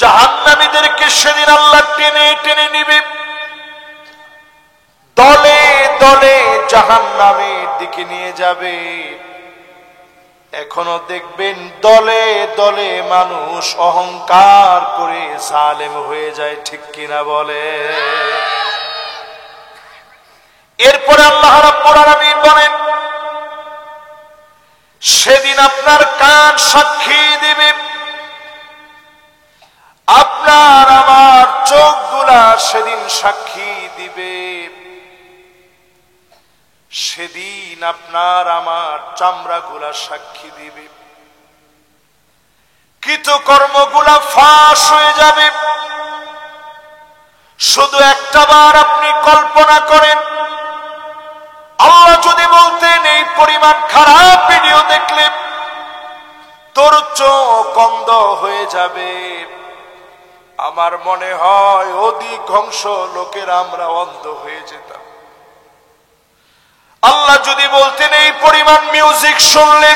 জাহান্নামীদেরকে সেদিন আল্লাহ টেনে টেনে নিবে, দলে দলে জাহান্নামের দিকে নিয়ে যাবে। এখনো দেখবেন দলে দলে মানুষ অহংকার করে জালেম হয়ে যায়, ঠিক কিনা বলে? এরপরে আল্লাহ রাব্বুল আলামিন বলেন, সেদিন আপনার কান সাক্ষী দিবে, আপনার আমার চোখগুলা সেদিন সাক্ষী দিবে, সেদিন আপনার আমার চামড়াগুলা সাক্ষী দিবে, কৃতকর্মগুলা ফাঁস হয়ে যাবে। শুধু একটাবার আপনি কল্পনা করেন, আল্লাহ যদি বলতেন এই পরিমাণ খারাপ ভিডিও দেখলে তোর চোখ অন্ধ হয়ে যাবে, আমার মনে হয় অধিকাংশ লোকেরা আমরা অন্ধ হয়ে যেতাম। আল্লাহ যদি বলতেন এই পরিমাণ মিউজিক শুনলে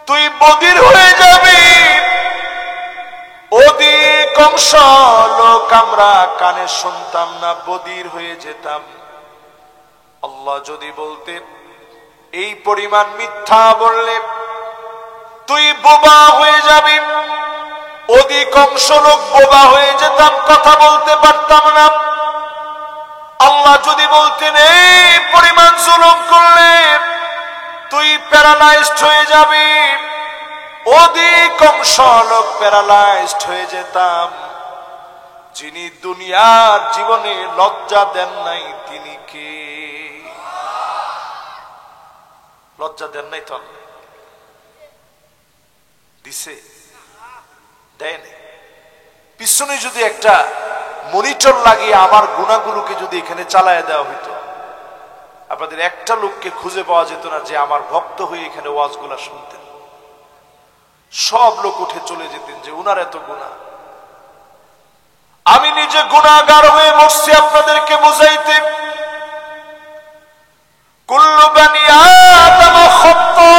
তুই বধির হয়ে যাবি, অধিকাংশ লোক আমরা কানে শুনতাম না, বধির হয়ে যেতাম। আল্লাহ যদি বলতেন এই পরিমাণ মিথ্যা বললে তুই বোবা হয়ে যাবি, অধিকাংশ লোক বোবা হয়ে যেতাম, কথা বলতে পারতাম না। আল্লাহ যদি বলতেন এই পরিমাণ জুলুম করলে তুই প্যারালাইজড হয়ে যাবি, অধিকাংশ লোক প্যারালাইজড হয়ে যেতাম। যিনি দুনিয়ার জীবনে লজ্জা দেন নাই তিনি কে? লজ্জা দেন নাই তো দিছে, দেয় নাই। পিছনে যদি একটা মনিটর লাগিয়ে আমার গুনাহগুলোকে যদি এখানে চালায় দেওয়া হইতো, আপনাদের একটা লোককে খুঁজে পাওয়া যেত না যে আমার ভক্ত হয়ে এখানে ওয়াজগুলা শুনতেন। সব লোক উঠে চলে যেতেন যে উনার এত গুনাহ। আমি নিজে গুনাহগার হয়ে মরছি আপনাদেরকে বুঝাইতে। কুল্লু বানি আদম খাত্তা,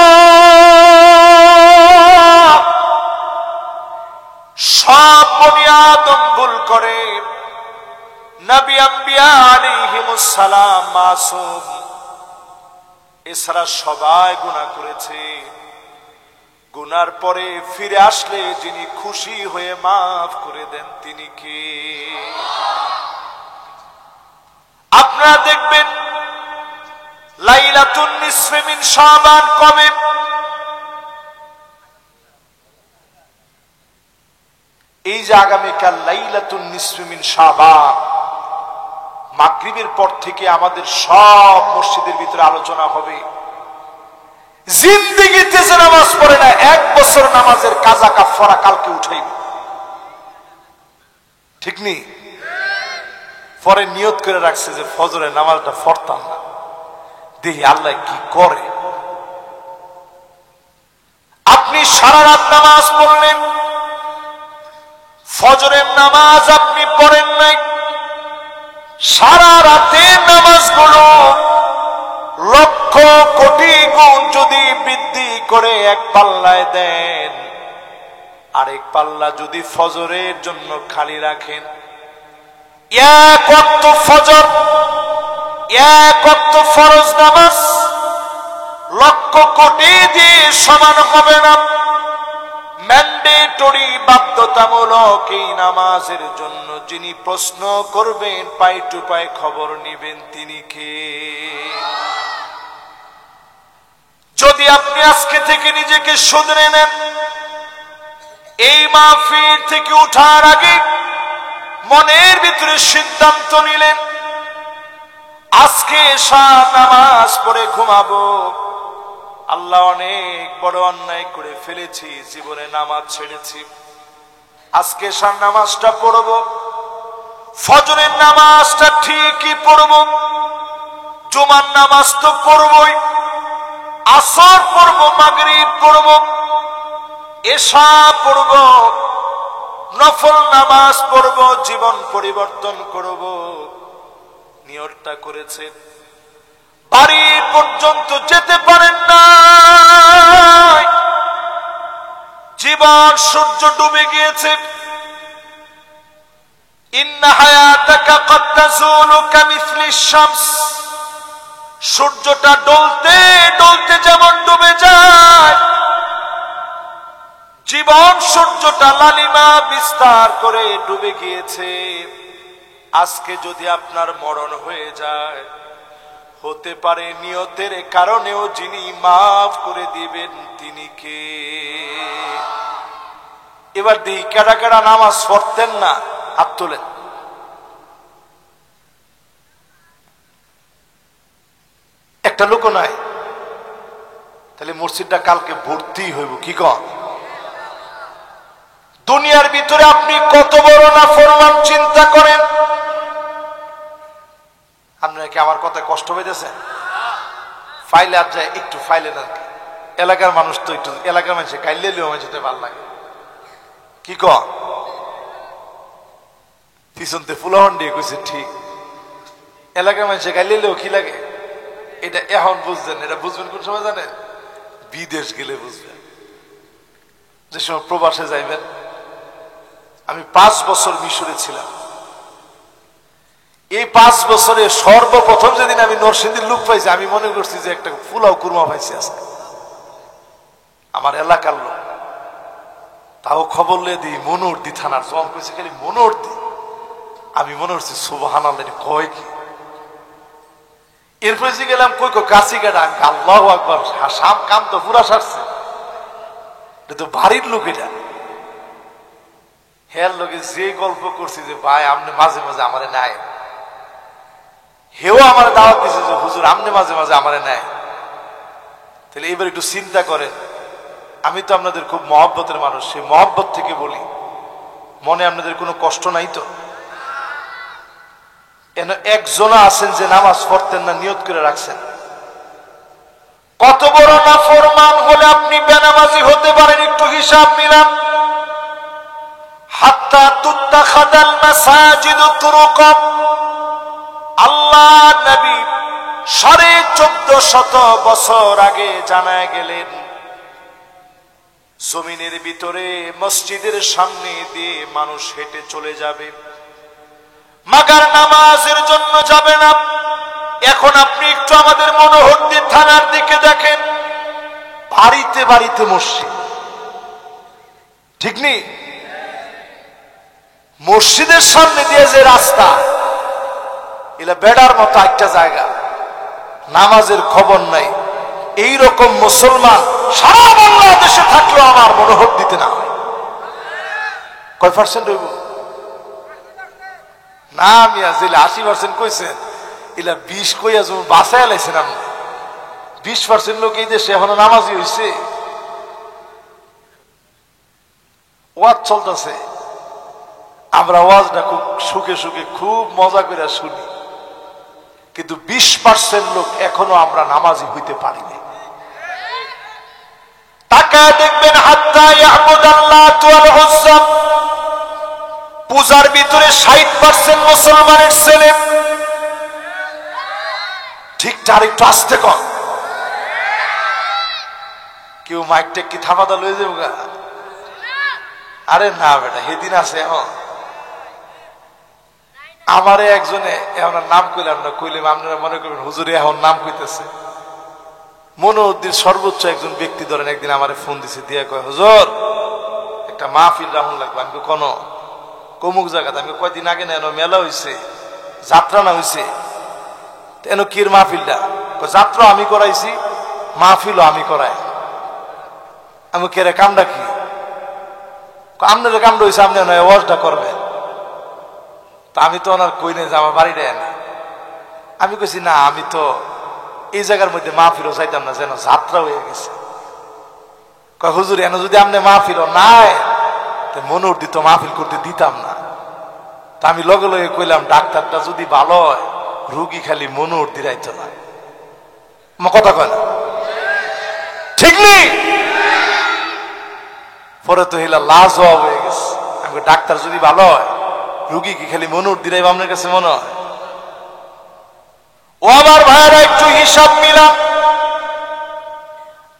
সব বনি আদম ভুল করে, নবী আম্বিয়া আলাইহিমুস সালাম মাসুম, এছাড়া সবাই গুনাহ করেছে। গুনার পরে ফিরে আসলে যিনি খুশি হয়ে মাফ করে দেন তিনি কে? আপনারা দেখবেন লাইলাতুন নিসফে মিন শাবান কবে? এই যে আগামীকাল লাইলাতুন নিসফে মিন শাবান, মাগরিবের পর থেকে আমাদের সব মসজিদের ভিতরে আলোচনা হবে। জিন্দেগিতে যে নামাজ পড়ে না, 1 বছর নামাজের কাজা কাফারা কালকে উঠাইবে, ঠিক নেই? পরে নিয়ত করে রাখছে যে ফজরের নামাজটা পড়তাম না, দেখি আল্লাহ কি করে। আপনি সারা রাত নামাজ পড়লেন, ফজরের নামাজ আপনি পড়েন নাই, সারা রাতের নামাজগুলো লক্ষ কোটি গুণ যদি বৃদ্ধি করে এক পাল্লায় দেন, আরেক পাল্লা যদি ফজরের জন্য খালি রাখেন, এক ওয়াক্ত ফজর, এক ওয়াক্ত ফরজ নামাজ লক্ষ কোটি দিয়ে সমান হবে না। ম্যান্ডেটরি, বাধ্যতামূলক এই নামাজের জন্য যিনি প্রশ্ন করবেন, পাই টু পাই খবর নিবেন তিনি কে? যদি আপনি আজকে থেকে নিজেকে শুধরে নেন, এই মাহফিল থেকে উঠার আগে মনের ভিতরে সিদ্ধান্ত নিলেন আজকে এশার নামাজ পড়ে ঘুমাবো, আল্লাহ অনেক বড় অন্যায় করে ফেলেছি, জীবনে নামাজ ছেড়েছি, আজকে এশার নামাজটা পড়ব, ফজরের নামাজটা ঠিকই পড়ব, জুমার নামাজ তো পড়বই, আসর পড়ব, মাগরিব পড়ব, এশা পড়ব, নফল নামাজ পড়ব, জীবন পরিবর্তন করব। নিয়তটা করেছেন, বাড়ি পর্যন্ত যেতে পারেন না, জীবন সূর্য ডুবে গিয়েছে, ইন্না হায়াতাকা কদ তাজুলু কামিসলি শামস, সূর্যটা ডলতে ডলতে যেমন ডুবে যায়, জীবন সূর্যটা লালিমা বিস্তার করে ডুবে গিয়েছে। আজকে যদি আপনার মরণ হয়ে যায়, হতে পারে নিয়তের কারণেও যিনি মাফ করে দিবেন তিনি কে? এবার দেখি কেডা কেডা নামাজ পড়তেন না, হাত তোলেন। একটা লোক নাই, তাহলে মসজিদটা কালকে ভর্তি হইব। কি কন? দুনিয়ার ভিতরে আপনি কত বড় নাফরমান চিন্তা করেন। আপনারা কি আমার কথায় কষ্ট পেয়েছেন? ফাইলে আর যায় একটু ফাইলে না, এলাকার মানুষ তো একটু, এলাকার মানুষে কাইলে লিও যেতে ভালো লাগে। কি কন? পিছনতে ফুলাহন দিয়ে কইছে ঠিক, এলাকার মানুষে কাইলে লিও কি লাগে। এটা এখন বুঝছেন, এটা বুঝবেন কোন সময় জানেন? বিদেশ গেলে বুঝবেন, যে সময় প্রবাসে যাইবেন। আমি 5 বছর মিশরে ছিলাম। এই 5 বছরে সর্বপ্রথম যেদিন আমি নরসিংদীর লোক পাইছি, আমি মনে করছি যে একটা ফুলাও কুরমা পাইছি আজকে, আমার এলাকার লোক। তাও খবর লিয়ে দিই মনোহরদি থানার, জম কইছে খালি মনোহরদি। আমি মনে করছি সুবহানাল্লাহ, কয় কি? এরপরে যে গেলাম কই কই কাছি কাটা, আল্লাহু আকবার, শাম কাম তো পুরা সারছে, এটা তো বাড়ির লোক। এটা হের লোকে যে গল্প করছি যে ভাই আপনি মাঝে মাঝে আমারে নাই, হেও আমার দাওয়াত দিছে যে হুজুর আপনি মাঝে মাঝে আমারে নাই। তাহলে এবার একটু চিন্তা করেন, আমি তো আপনাদের খুব মহব্বতের মানুষ, সেই মহব্বত থেকে বলি, মনে আপনাদের কোনো কষ্ট নাই তো? এন একজনা আছেন যে নামাজ পড়তেন না, নিয়ত করে রাখছেন। কত বড় নাফরমান হলে আপনি বেনামাজি হতে পারেন? একটু হিসাব মিলান। হাত্তা তুত্তাখাদাল মাসাজিদু তুরুকাত, আল্লাহ নবী 1450 বছর আগে জানায় গেলেন, জমিনের ভিতরে মসজিদের সামনে দিয়ে মানুষ হেঁটে চলে যাবে, মাগার নামাজের জন্য যাবে না। এখন আপনি একটু আমাদের মনোহরদী থানার দিকে দেখেন, বাড়িতে বাড়িতে মসজিদ, ঠিক নেই? মসজিদের সামনে দিয়ে যে রাস্তা, এলা বেড়ার মতো একটা জায়গা, নামাজের খবর নাই। এই রকম মুসলমান সারা বাংলাদেশে থাকলেও আমার মনোহরদীতে না হয়। কয় পার্সেন্ট হইব? না মিয়া, যেটা 80% কইছেন, এলা 20 কইয়া যেমন বাসায় লাইছেন আপনি। 20% লোক এই দেশে এখনো নামাজি হইছে। ওয়াজ চলতেছে, আমরা ওয়াজটা খুব সুখে সুখে খুব মজা করে শুনি, কিন্তু 20% লোক এখনো আমরা নামাজি হইতে পারিনি। তাকায় দেখবেন, হাত্তা ইয়াবুদাল্লাহ ওয়াল উজ্জা, পূজার ভিতরে 60% মুসলমানের ছেলে। ঠিকঠাক একটু আসতে কর, কেউ মাইকটা কি থামাদা লয়ে যাবো গা? আরে না বেটা, সেদিন আছে এখন আমারে একজনে এখন নাম কইলাম না, কইলে আপনারা মনে করবেন হুজুরে এখন নাম কইতেছে। মনোহরদীর সর্বোচ্চ একজন ব্যক্তি ধরেন একদিন আমারে ফোন দিছে, দিয়ে কয় হুজুর একটা মাহফিল রাহুল লাগবে। আমি কোন কমুক জায়গাতে? আমি কয়দিন আগে না এনো মেলা হইছে, যাত্রা না হইছে, এনো কির মাহফিলটা? যাত্রা আমি করাইছি, মাহফিলও আমি করাই। আমি কেরে কামটা কি? আপনার কামটা হইছে, আপনি ওয়াজটা করবেন। তা আমি তো ওনার কই নাই যে আমার বাড়িটা এনে। আমি কইছি না, আমি তো এই জায়গার মধ্যে মাহফিলও চাইতাম না, যেন যাত্রা হয়ে গেছে। কয় হুজুর এনে যদি আপনি মাহফিলও নাই, মনোহরদী তো মাহফিল করতে দিতাম না। তা আমি লগে লগে কইলাম, ডাক্তারটা যদি ভালো হয়, রুগী খালি মনোহরদী রাইতো না। আমার কথা কয় না, ঠিক নেই? পরে তো হিলা লাশ হওয়া হয়ে গেছে। আমি ডাক্তার যদি ভালো হয়, রুগী কি খালি মনোহরদী রাইব আপনার কাছে মনে হয়? ও আমার ভাইয়েরা, একটু হিসাব মিলাম।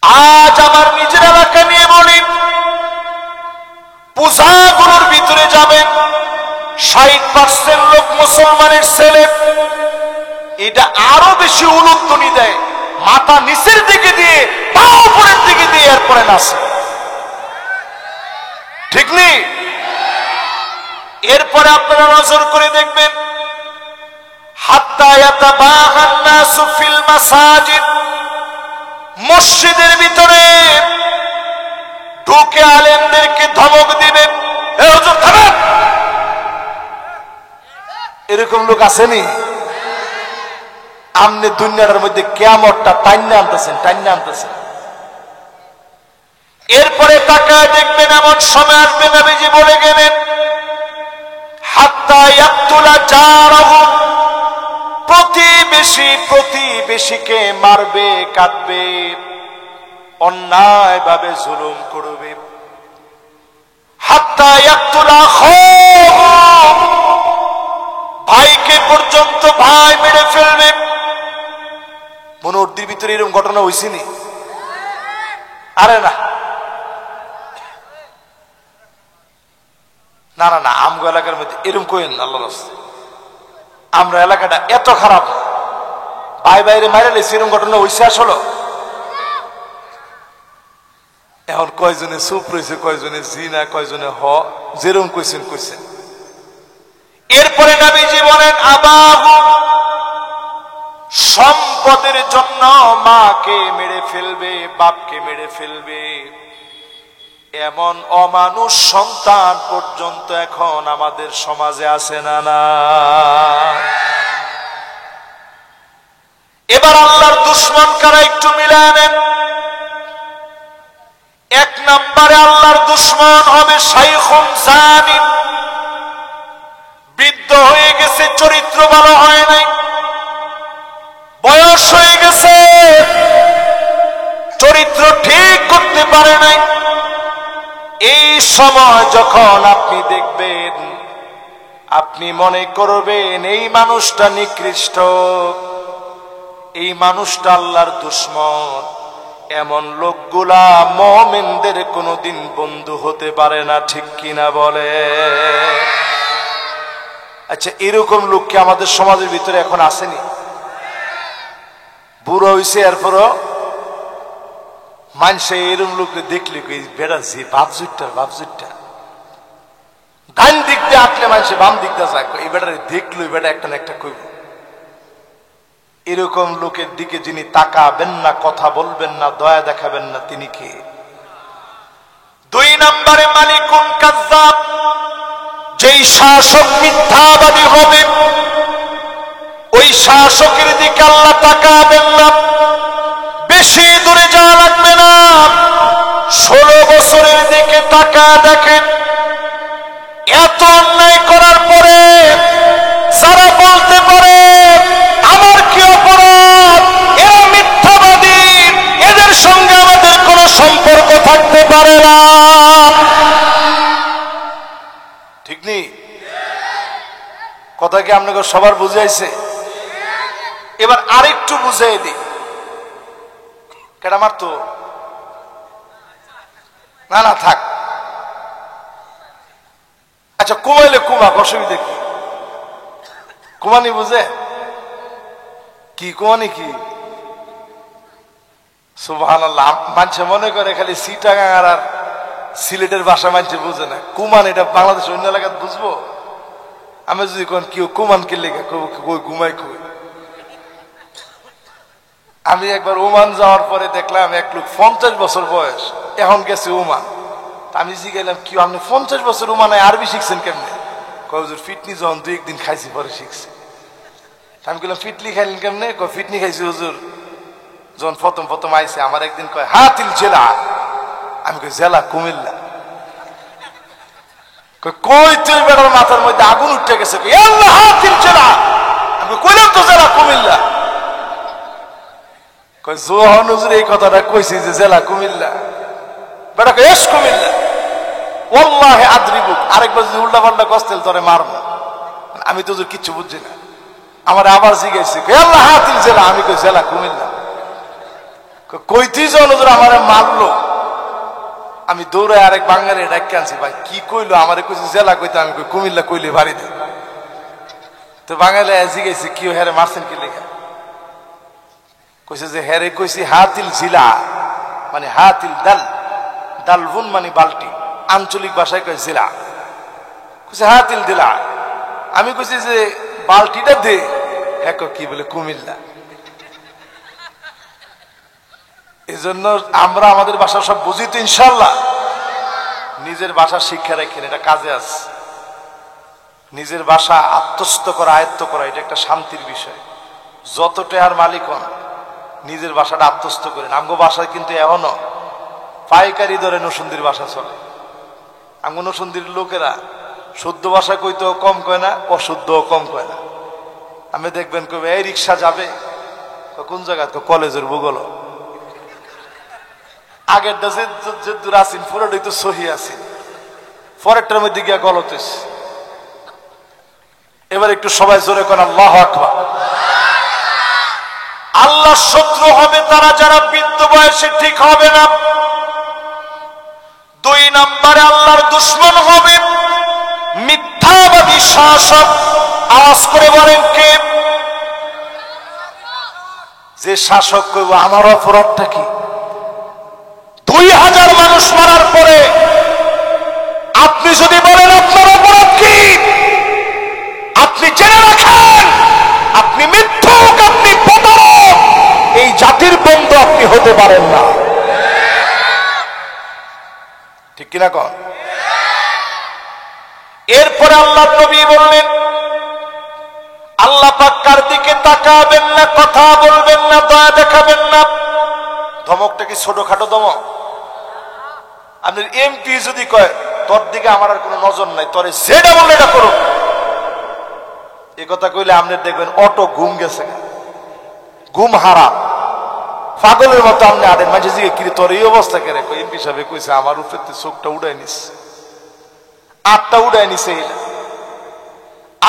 আজ আমার নিজের এলাকা নিয়ে বলি, পূজাগুলোর ভিতরে যাবেন, 60% লোক মুসলমানের ছেলে, এটা আরো বেশি উলুধ্বনি দেয়, মাথা নিচের দিকে দিয়ে পা উপরের দিকে দিয়ে এরপরে নাচে, ঠিক নেই? এরপরে আপনারা নজর করে দেখবেন, হাত্তা ইয়াতাবাহান নাসু ফিল মাসাজিদ, মসজিদের ভিতরে ঢুকে আলেমদেরকে ধমক দিবে, এ হুজুর থামেন। এরকম লোক আসেনি? আমনে দুনিয়ার মধ্যে কিয়ামতটা টাইন্না আনতেছেন। এরপরে তাকায় দেখবেন, এমন সময় আসবে, নবীজি বলে গেলেন, হাত্তা ইয়াকতুলা জারাহু, প্রতিবেশীকে মারবে, কাটবে, অন্যায় ভাবে জুলুম করবে। হাত্তা ইয়াকতুলা আখাহু, ভাইকে পর্যন্ত ভাই মেরে ফেলবে। মনোরদির ভিতরে এরকম ঘটনা হইছিনি? আরে না না না না, আমগো এলাকার মধ্যে এরকম কইেন না, আল্লাহর রাস্তায়। আমরা এলাকাটা এত খারাপ, ভাই বাইরে মাইরে লেছি, এরকম ঘটনা হইছে আসলে? এখন কয়জনে চুপ রয়েছে, কয়জনে জি না, কয়জনে হ, যেরকম কইছেন। এরপরে নবীজি বলেন, আবাহু, সম্পদের জন্য মাকে মেরে ফেলবে, বাপকে মেরে ফেলবে, এমন অমানুষ সন্তান পর্যন্ত এখন আমাদের সমাজে আছে না? না। এবার আল্লাহর দুশমন কারা একটু মিলায় নেন। 1 নম্বরে আল্লাহর দুশমন হবে শাইখুন জানিম, বৃদ্ধ হয়ে গেছে, চরিত্র ভালো হয় নাই, বয়স হয়ে গেছে, চরিত্র ঠিক করতে পারে নাই। এই সময় যখন আপনি দেখবেন, আপনি মনে করবেন এই মানুষটা নিকৃষ্ট, এই মানুষটা আল্লাহর দুশমন। এমন লোকগুলা মুমিনদের কোনোদিন বন্ধু হতে পারে না, ঠিক কিনা বলে? আচ্ছা, এরকম লোক কি আমাদের সমাজের ভিতরে এখন আসেনি? বুড়ো হইছে, এরপরও মানুষে এরকম লোককে দেখলে বেড়াচ্ছি বাপজুটটা ডান দিক দিয়ে আটলে মানুষে বাম দিক দিয়ে যায়, এই বেটারে দেখলো, এই বেটা একটা না একটা কইব। এরকম লোকের দিকে যিনি তাকাবেন না, কথা বলবেন না, দয়া দেখাবেন না, তিনি কে? 2 নম্বরে মালিকুন কাযযাব, যেই শাসক মিথ্যাবাদী হবে, ওই শাসকের দিকে আল্লাহ তাকাবেন না। বেশি দূরে যাওয়া লাগবে না, 16 বছরের দিকে তাকায় দেখেন, এত অন্যায় করার পরে যারা বলতে পারে আমার কি অপরাধ, এরা মিথ্যাবাদী, এদের সঙ্গে আমাদের কোনো সম্পর্ক থাকতে পারে না, ঠিক নেই? কথা কি আপনাকে সবার বুঝাইছে? এবার আরেকটু বুঝাই দিই। কেডা মারতো? না না থাক। আচ্ছা, কুমাইলে কুমাক, অসুবিধা কি? কুমানি বুঝে কি? কুমানি কি? সুবহানাল্লাহ। মানুষে মনে করে খালি চিটাগাং আর সিলেটের ভাষা মানুষে বুঝে না। কুমান এটা বাংলাদেশের অন্য এলাকায় বুঝবো? আমি যদি কোন কেউ কুমান কে লেখা কই ঘুমাই কই। আমি একবার ওমান যাওয়ার পরে দেখলাম এক লোক 50 বছর বয়স, এখন গেছে ওমান। আমি জিজ্ঞাসলাম, কি আপনি 50 বছর ওমানে আরবি শিখছেন কেমনে? কয় হুজুর ফিটনি যখন 2-1 দিন খাইছি পরে শিখছি। আমি বললাম, ফিটলি খাইলেন কেমনে? কয় ফিটনি খাইছি হুজুর যখন প্রথম আইছে। আমার একদিন কয় হাতিল জেলা। আমি কই জেলা কুমিল্লা। কই তুই বেটার মাথার মধ্যে আগুন উঠে গেছে। আল্লাহ হাতিল জেলা। আমি কইলাম তো জেলা কুমিল্লা। কই জোহন হুজুর এই কথাটা কইছি যে জেলা কুমিল্লা। বেটা কই এস কুমিল্লা। ওয়াল্লাহি আদ্রিবুক। আরেকবার যদি উল্টা পাল্টা কষ্টেল তোরে মারব। আমি তো হুজুর কিচ্ছু বুঝছি না। আমার আবার জিজ্ঞাসা, আল্লাহ হাতিল জেলা। আমি কই জেলা কুমিল্লা। কই তুই যখন হুজুর আমারে মারলো, আমি দৌড়ে আরেক বাঙালি ডাক্কে আনছি। ভাই কি কইলো? আমারে কইছে জেলা কইতে। আমি কই কুমিল্লা কইলে ভারী দেয়। তো বাঙালি আজি গেছে কি হেরে মারছেন কি লেখা কইছে যে হেরে কইছি হাতিল জিলা মানে হাতিল দাল দালবুন মানে বালতি আঞ্চলিক ভাষায় কয় জিলা কইছে হাতিল দিলা আমি কইছি যে বালতিটা দে হ্যাঁ কি বলে কুমিল্লা এজন্য আমরা আমাদের ভাষা সব বুঝি তো ইনশাআল্লাহ নিজের ভাষা শিক্ষা রাখেন এটা কাজে আছে নিজের ভাষা আত্মস্থ করা আয়ত্ত করা এটা একটা শান্তির বিষয় যত টেহার মালিক হন নিজের ভাষাটা আত্মস্থ করেন আমগো ভাষায় কিন্তু এখনো পাইকারি দরে নসুন্দির ভাষা চলে আমগো নসুন্দির লোকেরা শুদ্ধ ভাষা কইতেও কম কয় না অশুদ্ধ কম কয় না আমি দেখবেন কবে এই রিক্সা যাবে কোন জায়গা কলেজের ভূগোল আগের যে দূর আসিন পুরোটাই তো সহি আছেন পরেরটার মধ্যে গিয়া গলত হয়েছে এবার একটু সবাই জোরে করেন আল্লাহু আকবার আল্লাহ শত্রু হবে তারা যারা বৃদ্ধ বয়সে ঠিক হবে না 2 নম্বরে আল্লাহর দুশমন হবে মিথ্যাবাদী শাসক আওয়াজ করে বলেন কে যে শাসক কইব আমার অপরাধটা কি 2000 মানুষ মারার পরে আপনি যদি বলেন আপনার অপরাধ কি আপনি জেনে রাখেন আপনি মিথ্যুক আপনি প্রতারক এই জাতির বন্ধু আপনি হতে পারেন না ঠিক কিনা কন এরপরে আল্লাহ নবী বললেন আল্লাহ পাক কার দিকে তাকাবেন না কথা বলবেন না দয়া দেখাবেন না ধমকটা কি ছোটখাটো ধমক আপনার এমপি যদি কয় তোর দিকে আমার আর কোনো নজর নাই তোরে যেটা বললে এটা করো এই কথা কইলে আপনি দেখবেন অটো ঘুম গেছে ঘুম হারা পাগলের মতো আপনি আদেন মাঝে জিগে কি তোর এই অবস্থা কে রেখো এমপি সাহেব কইছে আমার উপরে চোখটা উড়াই নিস আটটা উড়াই নিছে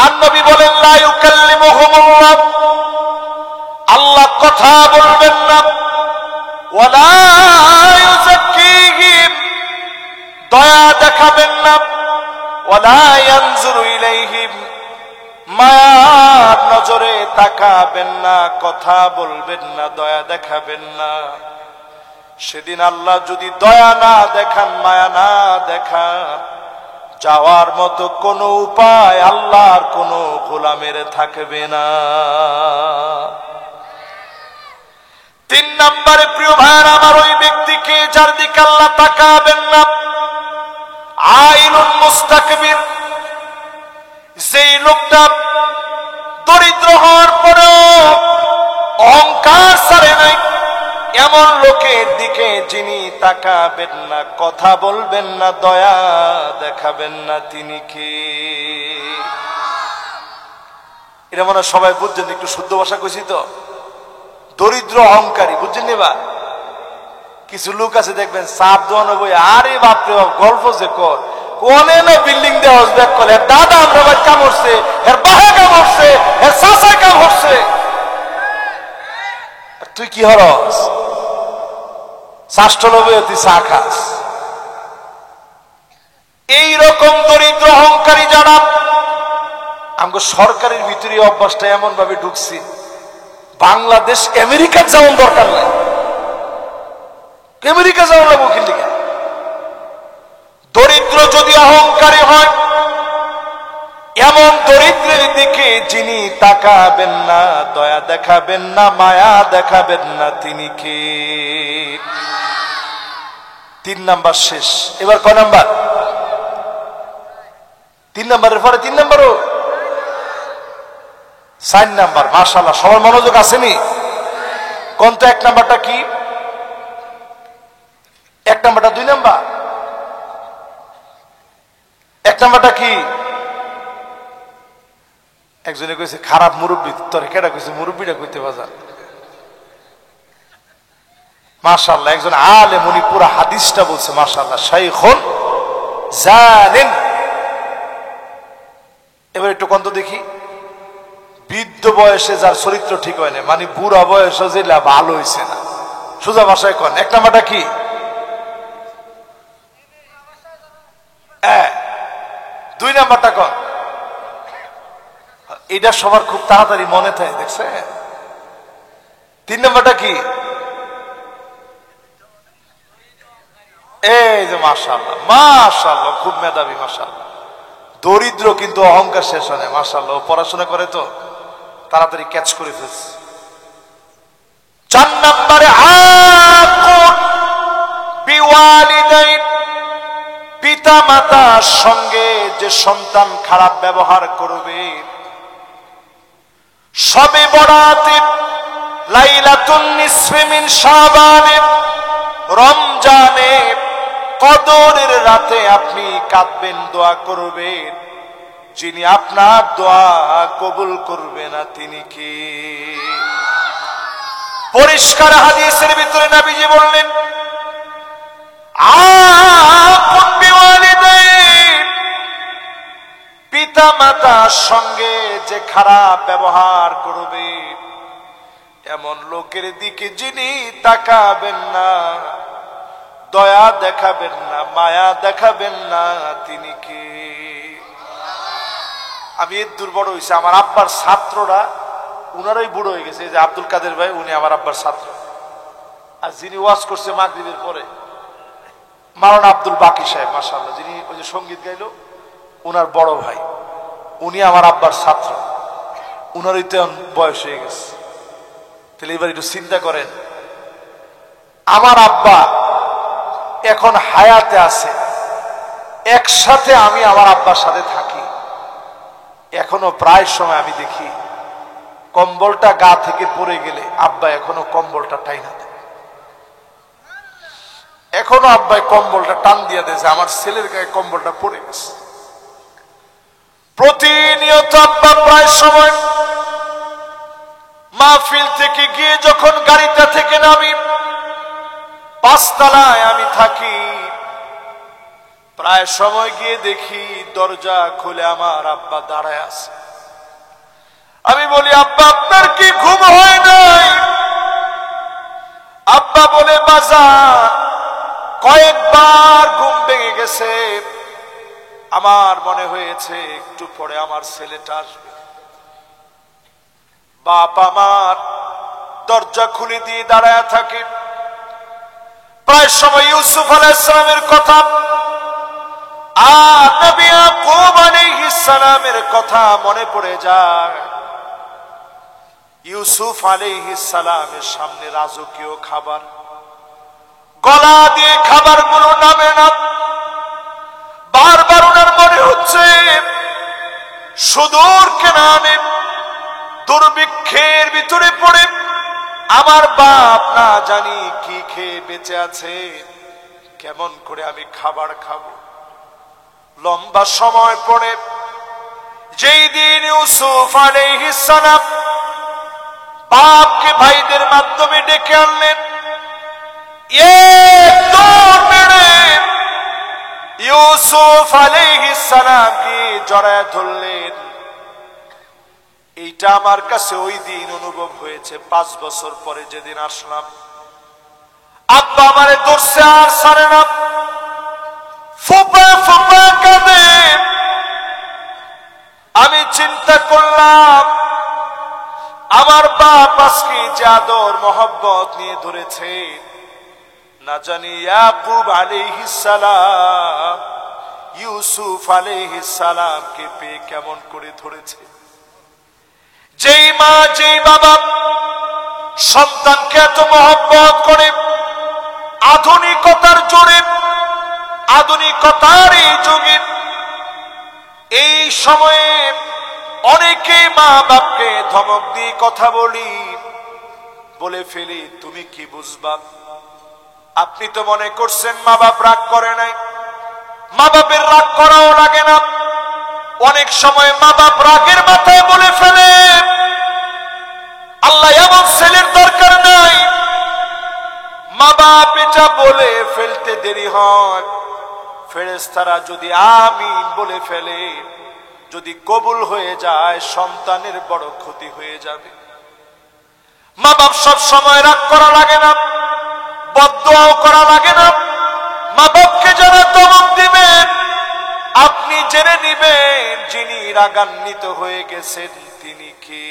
আর নবী বলেন লা ইউকাল্লিমুহুমুল্লাহ আল্লাহ কথা বলবেন না ওয়ালা ইউযাক্কিহিম দয়া দেখাবেন না ওয়ালা ইয়ানজুরু ইলাইহিম মায়ার নজরে তাকাবেন না কথা বলবেন না দয়া দেখাবেন না সেদিন আল্লাহ যদি দয়া না দেখান মায়া না দেখান যাওয়ার মতো কোনো উপায় আল্লাহর কোনো গোলামের থাকবে না 3 নম্বরে প্রিয় ভাইরা আমার ওই ব্যক্তিকে যার দিকে আল্লাহ তাকাবেন না আইনুন মুস্তাকবির যেই লোকটা দরিদ্র হওয়ার পরেও অহংকার ছাড়ে নাই এমন লোকের দিকে যিনি তাকাবেন না কথা বলবেন না দয়া দেখাবেন না তিনি কে এটা মনে সবাই বুঝছেন একটু শুদ্ধ ভাষা কইছি তো দরিদ্র অহংকারী বুঝছেন বা কিছু লোক আছে দেখবেন সাপ দোয়ানো বই আরে বাপরে বাপ গল্প যে কর কোনে না বিল্ডিং দেওয়া দেখ করে দাদা আমরা বাদ কাম হচ্ছে এর বাহে কাম হচ্ছে এর চাষা কাম হচ্ছে তুই কি হরস শাস্ত্রলবে তুই চা খাস এইরকম দরিদ্র অহংকারী যারা আমাকে সরকারের ভিতরে অভ্যাসটা এমন ভাবে ঢুকছি বাংলাদেশ আমেরিকার যাওয়ার দরকার নাই আমেরিকা যাওয়া লাগবো কিন্তু দরিদ্র যদি অহংকারী হয় এমন দরিদ্রের দিকে যিনি তাকাবেন না দয়া দেখাবেন না মায়া দেখাবেন না তিনি কে 3 নাম্বার শেষ এবার কয় নাম্বার 3 নাম্বারের পরে 3 নাম্বারও 4 নাম্বার মাশাআল্লাহ সবার মনোযোগ আসেনি কোন তো 1 নাম্বারটা কি 1 নাম্বারটা 2 নাম্বার 1 নাম্বারটা কি একজনে কইছে খারাপ মুরব্বী তোর কেডা কইছে মুরব্বীটা কইতে বাজার মাশাআল্লাহ একজন আলেম উনি পুরো হাদিসটা বলছে মাশাআল্লাহ শাইখুন জালিন এবার একটু কোন তো দেখি বৃদ্ধ বয়সে যার চরিত্র ঠিক হয় না মানে বুড়া বয়সে যেটা ভালো হইছে না সোজা ভাষায় কোন 1 নাম্বারটা কি 2 নাম্বারটা কোন এটা সবার খুব তাড়াতাড়ি মনে থাকে, দেখছেন? 3 নম্বরটা কি? এই যে মাশাআল্লাহ, মাশাআল্লাহ, খুব মেধাবী, মাশাআল্লাহ। দরিদ্র কিন্তু অহংকার শেষ হয় না, মাশাআল্লাহ। পড়াশোনা করে তো তাড়াতাড়ি ক্যাচ করে ফেলছে। 4 নম্বরে আকুন বিওয়ালিদাইন, পিতা মাতার সঙ্গে যে সন্তান খারাপ ব্যবহার করবে, শবে বরাতে, লাইলাতুন নিসফি মিন শাবানে, রমজানে, কদরের রাতে আপনি কাঁদবেন, দোয়া করবেন, যিনি আপনার দোয়া কবুল করবে না তিনি কি? পরিষ্কার হাদিসের ভিতরে নবীজি বললেন, আকুন বিওয়ালিদাইন, পিতা মাতার সঙ্গে যে খারাপ ব্যবহার করবে, এমন লোকের দিকে যিনি তাকাবেন না, দয়া দেখাবেন না, মায়া দেখাবেন না, তিনি কে? আমি এর দুর্বড় হয়েছে, আমার আব্বার ছাত্ররা উনারাই বুড়ো হয়ে গেছে। যে আব্দুল কাদের ভাই, উনি আমার আব্বার ছাত্র। আর যিনি ওয়াজ করছে মাগরিবের পরে, মাওলানা আব্দুল বাকি সাহেব, মাশাআল্লাহ, যিনি ওই যে সঙ্গীত গাইল, উনার বড় ভাই, উনি আমার আব্বার ছাত্র। উনারই তো বয়স হয়ে গেছে। তাহলে এবার একটু চিন্তা করেন, আমার আব্বা এখন হায়াতে আছে, একসাথে আমি আমার আব্বার সাথে থাকি, এখনো প্রায় সময় আমি দেখি কম্বলটা গা থেকে পড়ে গেলে আব্বা এখনো কম্বলটা টাইনা দেয়, এখনো আব্বাই কম্বলটা টান দিয়ে দিয়েছে, আমার ছেলের গায়ে কম্বলটা পড়ে গেছে। প্রতিনিয়ত আব্বা প্রায় সময় মাহফিল থেকে গিয়ে যখন গাড়িটা থেকে নামি, 5 তলায় আমি থাকি, প্রায় সময় গিয়ে দেখি দরজা খুলে আমার আব্বা দাঁড়ায় আছে। আমি বলি, আব্বা আপনার কি ঘুম হয় নাই? আব্বা বলে, বাজার কয়েকবার ঘুম ভেঙে গেছে, আমার মনে হয়েছে একটু পরে আমার ছেলেটা আসবে। বাপ আমার দরজা খুলে দিয়ে দাঁড়ায় থাকে। প্রায় সময় ইউসুফ আলাইহিস সালামের কথা আর নবী ইয়াকুব আলাইহিস সালামের কথা মনে পড়ে যায়। ইউসুফ আলাইহিস সালামের সামনে রাজকীয় খাবার, গলা দিয়ে খাবারগুলো নামে না, বারবার ওনার মনে হচ্ছে সুদূর কেনানে দুর্ভিক্ষের ভিতরে পড়ে আমার বাপ না জানি কি খেয়ে বেঁচে আছে, কেমন করে আমি খাবার খাবো। লম্বা সময় পরে যেই দিন ইউসুফ আলাইহিস সালাম বাপকে ভাইদের মাধ্যমে ডেকে আনলেন, দৌড় মেরে ইউসুফ আলাইহিস সালামকে জড়ায় ধরলেন। এইটা আমার কাছে ওই দিন অনুভব হয়েছে, 5 বছর পরে যেদিন আসলাম। আব্বা আমারে ধরছে আর ছাড়ে না, ফুপা ফুপা কাঁদে। আমি চিন্তা করলাম, আমার বাপ আজকে যে আদর মহব্বত নিয়ে ধরেছে, না জানি ইয়াকুব আলাইহিস সালাম ইউসুফ আলাইহিস সালামকে পেয়ে কেমন করে ধরেছে। যেই মা যেই বাবা সন্তানকে এত মহব্বত করে, আধুনিকতার জোরে, আধুনিকতার এই যুগে, এই সময়ে অনেকে মা বাপকে ধমক দিয়ে কথা বলে ফেলি, তুমি কি বুঝবা? আপনি তো মনে করছেন মা বাপ রাগ করে নাই, মা বাপের রাগ করাও লাগে না। অনেক সময় মা বাপ রাগের মাথায় বলে ফেলে, আল্লাহ এমন ছেলের দরকার নাই। মা বাপ এটা বলে ফেলতে দেরি হয়, ফেরেশতারা যদি আমিন বলে ফেলে, যদি কবুল হয়ে যায়, সন্তানের বড় ক্ষতি হয়ে যাবে। মা বাপ সব সময় রাগ করা লাগে না, বদদোয়াও করা লাগে না। মা বাপকে যারা ধমক দিবেন, আপনি জেনে নিবেন যিনি রাগান্বিত হয়ে গেছেন তিনি কে?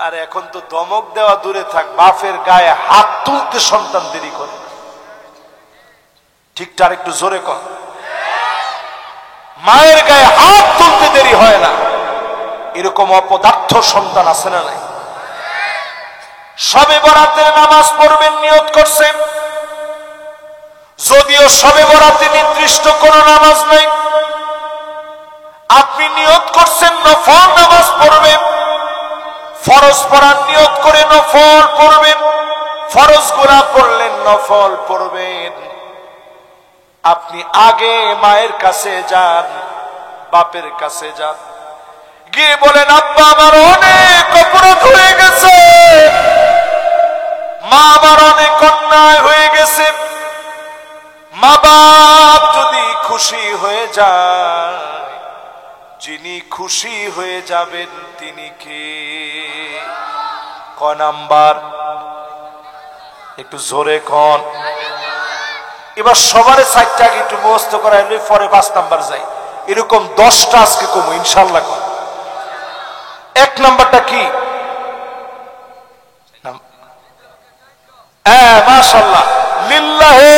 আর এখন তো ধমক দেওয়া দূরে থাক, বাপের গায়ে হাত তুলতে সন্তান দেরি করে। ঠিকটা আর একটু জোরে কর। মায়ের গায়ে হাত তুলতে দেরি হয় না, এরকম অপদার্থ সন্তান আছে না নাই? শবে বরাতের নামাজ পড়বেন নিয়ত করছেন, যদিও শবে বরাতে নির্দিষ্ট কোন নামাজ নাই, আপনি নিয়ত করছেন নফল নামাজ পড়বেন, ফরজ পড়ার নিয়ত করে নফল পড়বেন, ফরজ গুলা পড়লেন নফল পড়বেন। আপনি আগে মায়ের কাছে যান, বাপের কাছে যান, গিয়ে বলেন আব্বা আমার অনেক অপরাধ হয়ে গেছে, মা আমার অনেক অন্যায় হয়ে গেছে। মা বাপ যদি খুশি হয়ে যায়, যিনি খুশি হয়ে যাবেন তিনি কে? কয় নাম্বার? একটু জোরে কন। এবার সবার 4টা আগে একটু মুখস্থ করাইলে পরে 5 নাম্বার যাই, এরকম 10টা আজকে কমু ইনশাআল্লাহ। 1 নাম্বারটা কি? হ্যাঁ মাশাআল্লাহ, লিল্লাহি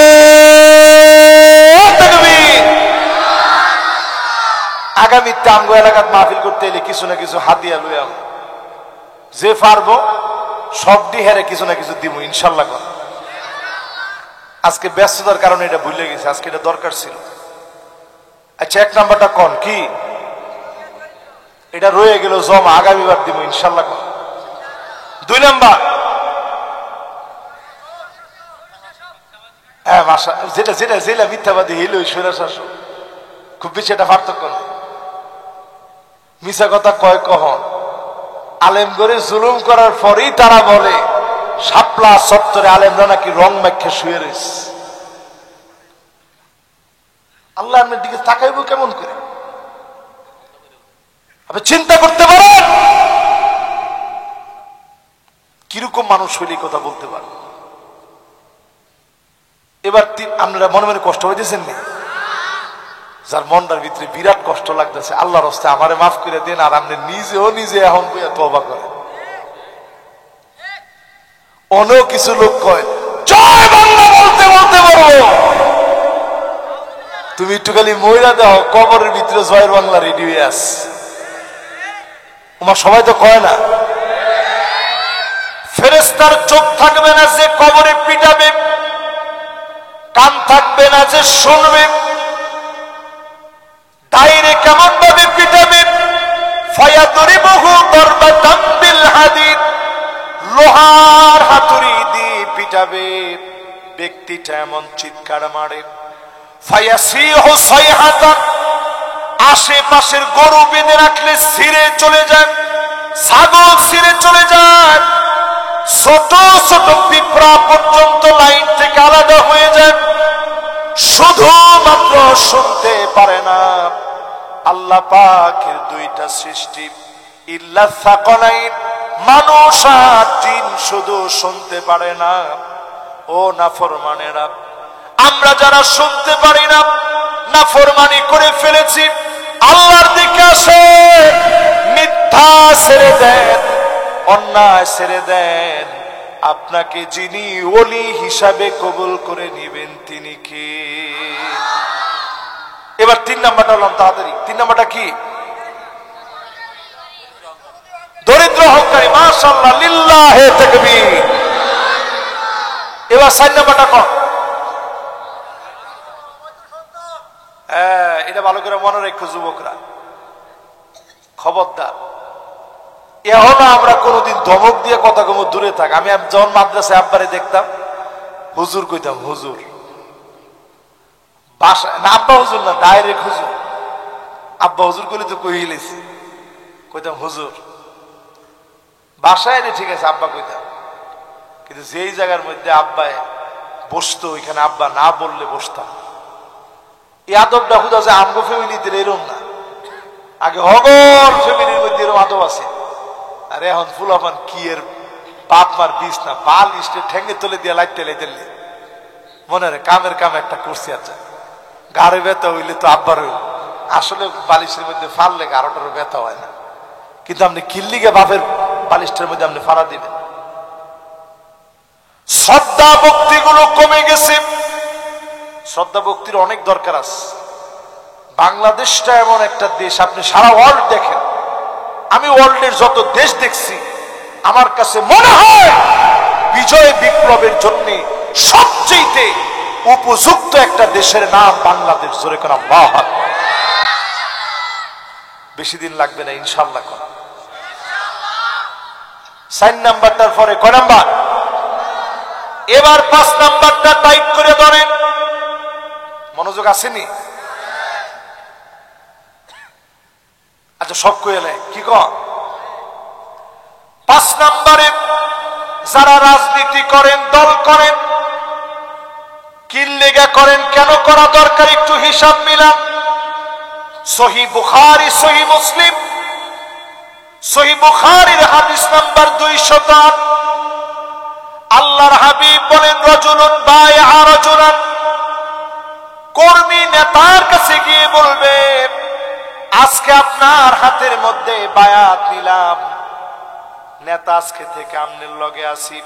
তাকবীর। আগামীতে আমগো এলাকাত মাহফিল করতে এলে কিছু না কিছু হাদিয়া লইয়া, যে পারবো সব ডিহারে কিছু না কিছু দিব ইনশাআল্লাহ। আজকে ব্যস্ততার কারণে এটা ভুলে গেছি, আজকে এটা দরকার ছিল। আচ্ছা 1 নাম্বারটা কোন কি? এটা রয়ে গেল জমা, আগামীবার দিব ইনশাআল্লাহ। 2 নাম্বার? হ্যাঁ মাশা, যেটা যেটা জেলা মিথ্যাবাদী হইলো স্বৈরাশাসক, খুব বেশি এটা পার্থক্য না। মিছা কথা কয় কখন? আলেম করে জুলুম করার পরেই তারা বলে শাপলা চত্বরে আলেমরা নাকি রং মাখে শুয়ে রয়েছে। আল্লাহ আপনার দিকে তাকাইব কেমন করে? আপনি চিন্তা করতে পারেন কিরকম মানুষ হইলে কথা বলতে পারেন? এবার আপনারা মনে মনে কষ্ট হইতেছেন না? যার মনটার ভিতরে বিরাট কষ্ট লাগতেছে, আল্লাহর রাস্তায় আমারে মাফ করে দেন, আর আপনি নিজে এখন তওবা করেন। অন্য কিছু লোক কয় জয় বাংলা বলতে বলতে বলবো, তুমি একটু খালি মহিলা দাও, কবরের ভিতরে জয়ের বাংলা রেডি হয়ে আস। তোমার সবাই তো কয় না। ফেরেশতার চোখ থাকবে না যে কবরে পিটাবে, কান থাকবে না যে শুনবে, দাইরে কেমন ভাবে পিটাবে, ফায়াদরিবহু দরবাতাম বিল হাদিদ, লোহার হাতুড়ি দিয়ে পিটাবে। ব্যক্তিটা এমন চিৎকার মারে, ফায়াসিহু সাইহাতান, আশেপাশের গরু বেঁধে রাখলে ছিঁড়ে চলে যায়, ছাগল ছিঁড়ে চলে যায়, ছোট ছোট পিঁপড়া পর্যন্ত লাইন থেকে আলাদা হয়ে যায়, শুধুমাত্র শুনতে পারে না। আল্লাহ পাকের 2টা সৃষ্টি, ইল্লা সাকালাইন, মানুষ আর জিন, শুধু শুনতে পারে না। ও নাফরমানেরা, আমরা যারা শুনতে পারি না, নাফরমানি করে ফেলেছি, আল্লাহর দিকে আসে, মিথ্যা ছেড়ে দেন, অন্যায় ছেড়ে দেন। আপনাকে যিনি ওলি হিসাবে কবুল করে নিবেন তিনি কে? এবার 3 নাম্বারটা হলাম তাড়াতাড়ি। 3 নাম্বারটা কি? দরিদ্র অহংকারী। মাশাআল্লাহ, লিল্লাহি তাকবীর। এবার 4 নাম্বারটা কোন? এটা ভালো করে মনে রেখো যুবকরা, খবরদার। এখন আমরা কোনদিন ধমক দিয়ে কথা কম, দূরে থাক। আমি যখন মাদ্রাসায় আব্বারে দেখতাম, হুজুর কইতাম, হুজুর। বাসা না, আব্বা হুজুর না, ডাইরেক্ট হুজুর। আব্বা হুজুর করলে তো কইলেছি, কইতাম হুজুর। বাসায় ঠিক আছে আব্বা কইতাম, কিন্তু যেই জায়গার মধ্যে আব্বায় বসতো ওইখানে আব্বা না বললে বসতাম। এই আদবটা হুদা যে আমগো ফ্যামিলিতে এরম না, আগে হগর ফ্যামিলির মধ্যে এরম আদব আছে। আর এখন ফুলাফান কি এর বাপ মার বিষ না, বাল ইস্টে ঠেঙ্গে তুলে দিয়ে লাইতে লাইতে মনে রে কামের কাম একটা করছি। আচ্ছা গাড়ি ব্যথা হইলে তো আব্বার হইল, আসলে বালিশের মধ্যে ফাললে কারোটারও ব্যথা হয় না, কিন্তু আপনি কিল্লিগে বাপের বালিশটার মধ্যে আপনি ফাড়া দিবেন। শ্রদ্ধা ভক্তি গুলো কমে গেছে। শ্রদ্ধা ভক্তির অনেক দরকার আছে। বাংলাদেশটা এমন একটা দেশ, আপনি সারা ওয়ার্ল্ড দেখেন, আমি ওয়ার্ল্ডের যত দেশ দেখছি, আমার কাছে মনে হয় বিজয় বিপ্লবের জন্য সবচেয়ে উপযুক্ত একটা দেশের নাম বাংলাদেশ। জোরে কোন আল্লাহু আকবার। বেশি দিন লাগবে না ইনশাআল্লাহ। 4 নাম্বারটার পরে কয় নাম্বার? এবার 5 নাম্বারটা টাইপ করে ধরেন। মনোযোগ আসেনি? আচ্ছা সব কইলে কি কর? 5 নাম্বারে যারা রাজনীতি করেন, দল করেন, কি লেগা করেন, কেন করা দরকার, একটু হিসাব মিলান। সহিহ বুখারী, সহিহ মুসলিম, সহিহ বুখারীর হাদিস নাম্বার 208, আল্লাহর হাবিব বলেন, রাজুলুন বায়আ রাজুলান, কর্মী নেতার কাছে গিয়ে বলবে, আজকে আপনার হাতের মধ্যে বায়াত নিলাম, নেতা আজকে থেকে আমনের লগে আসি,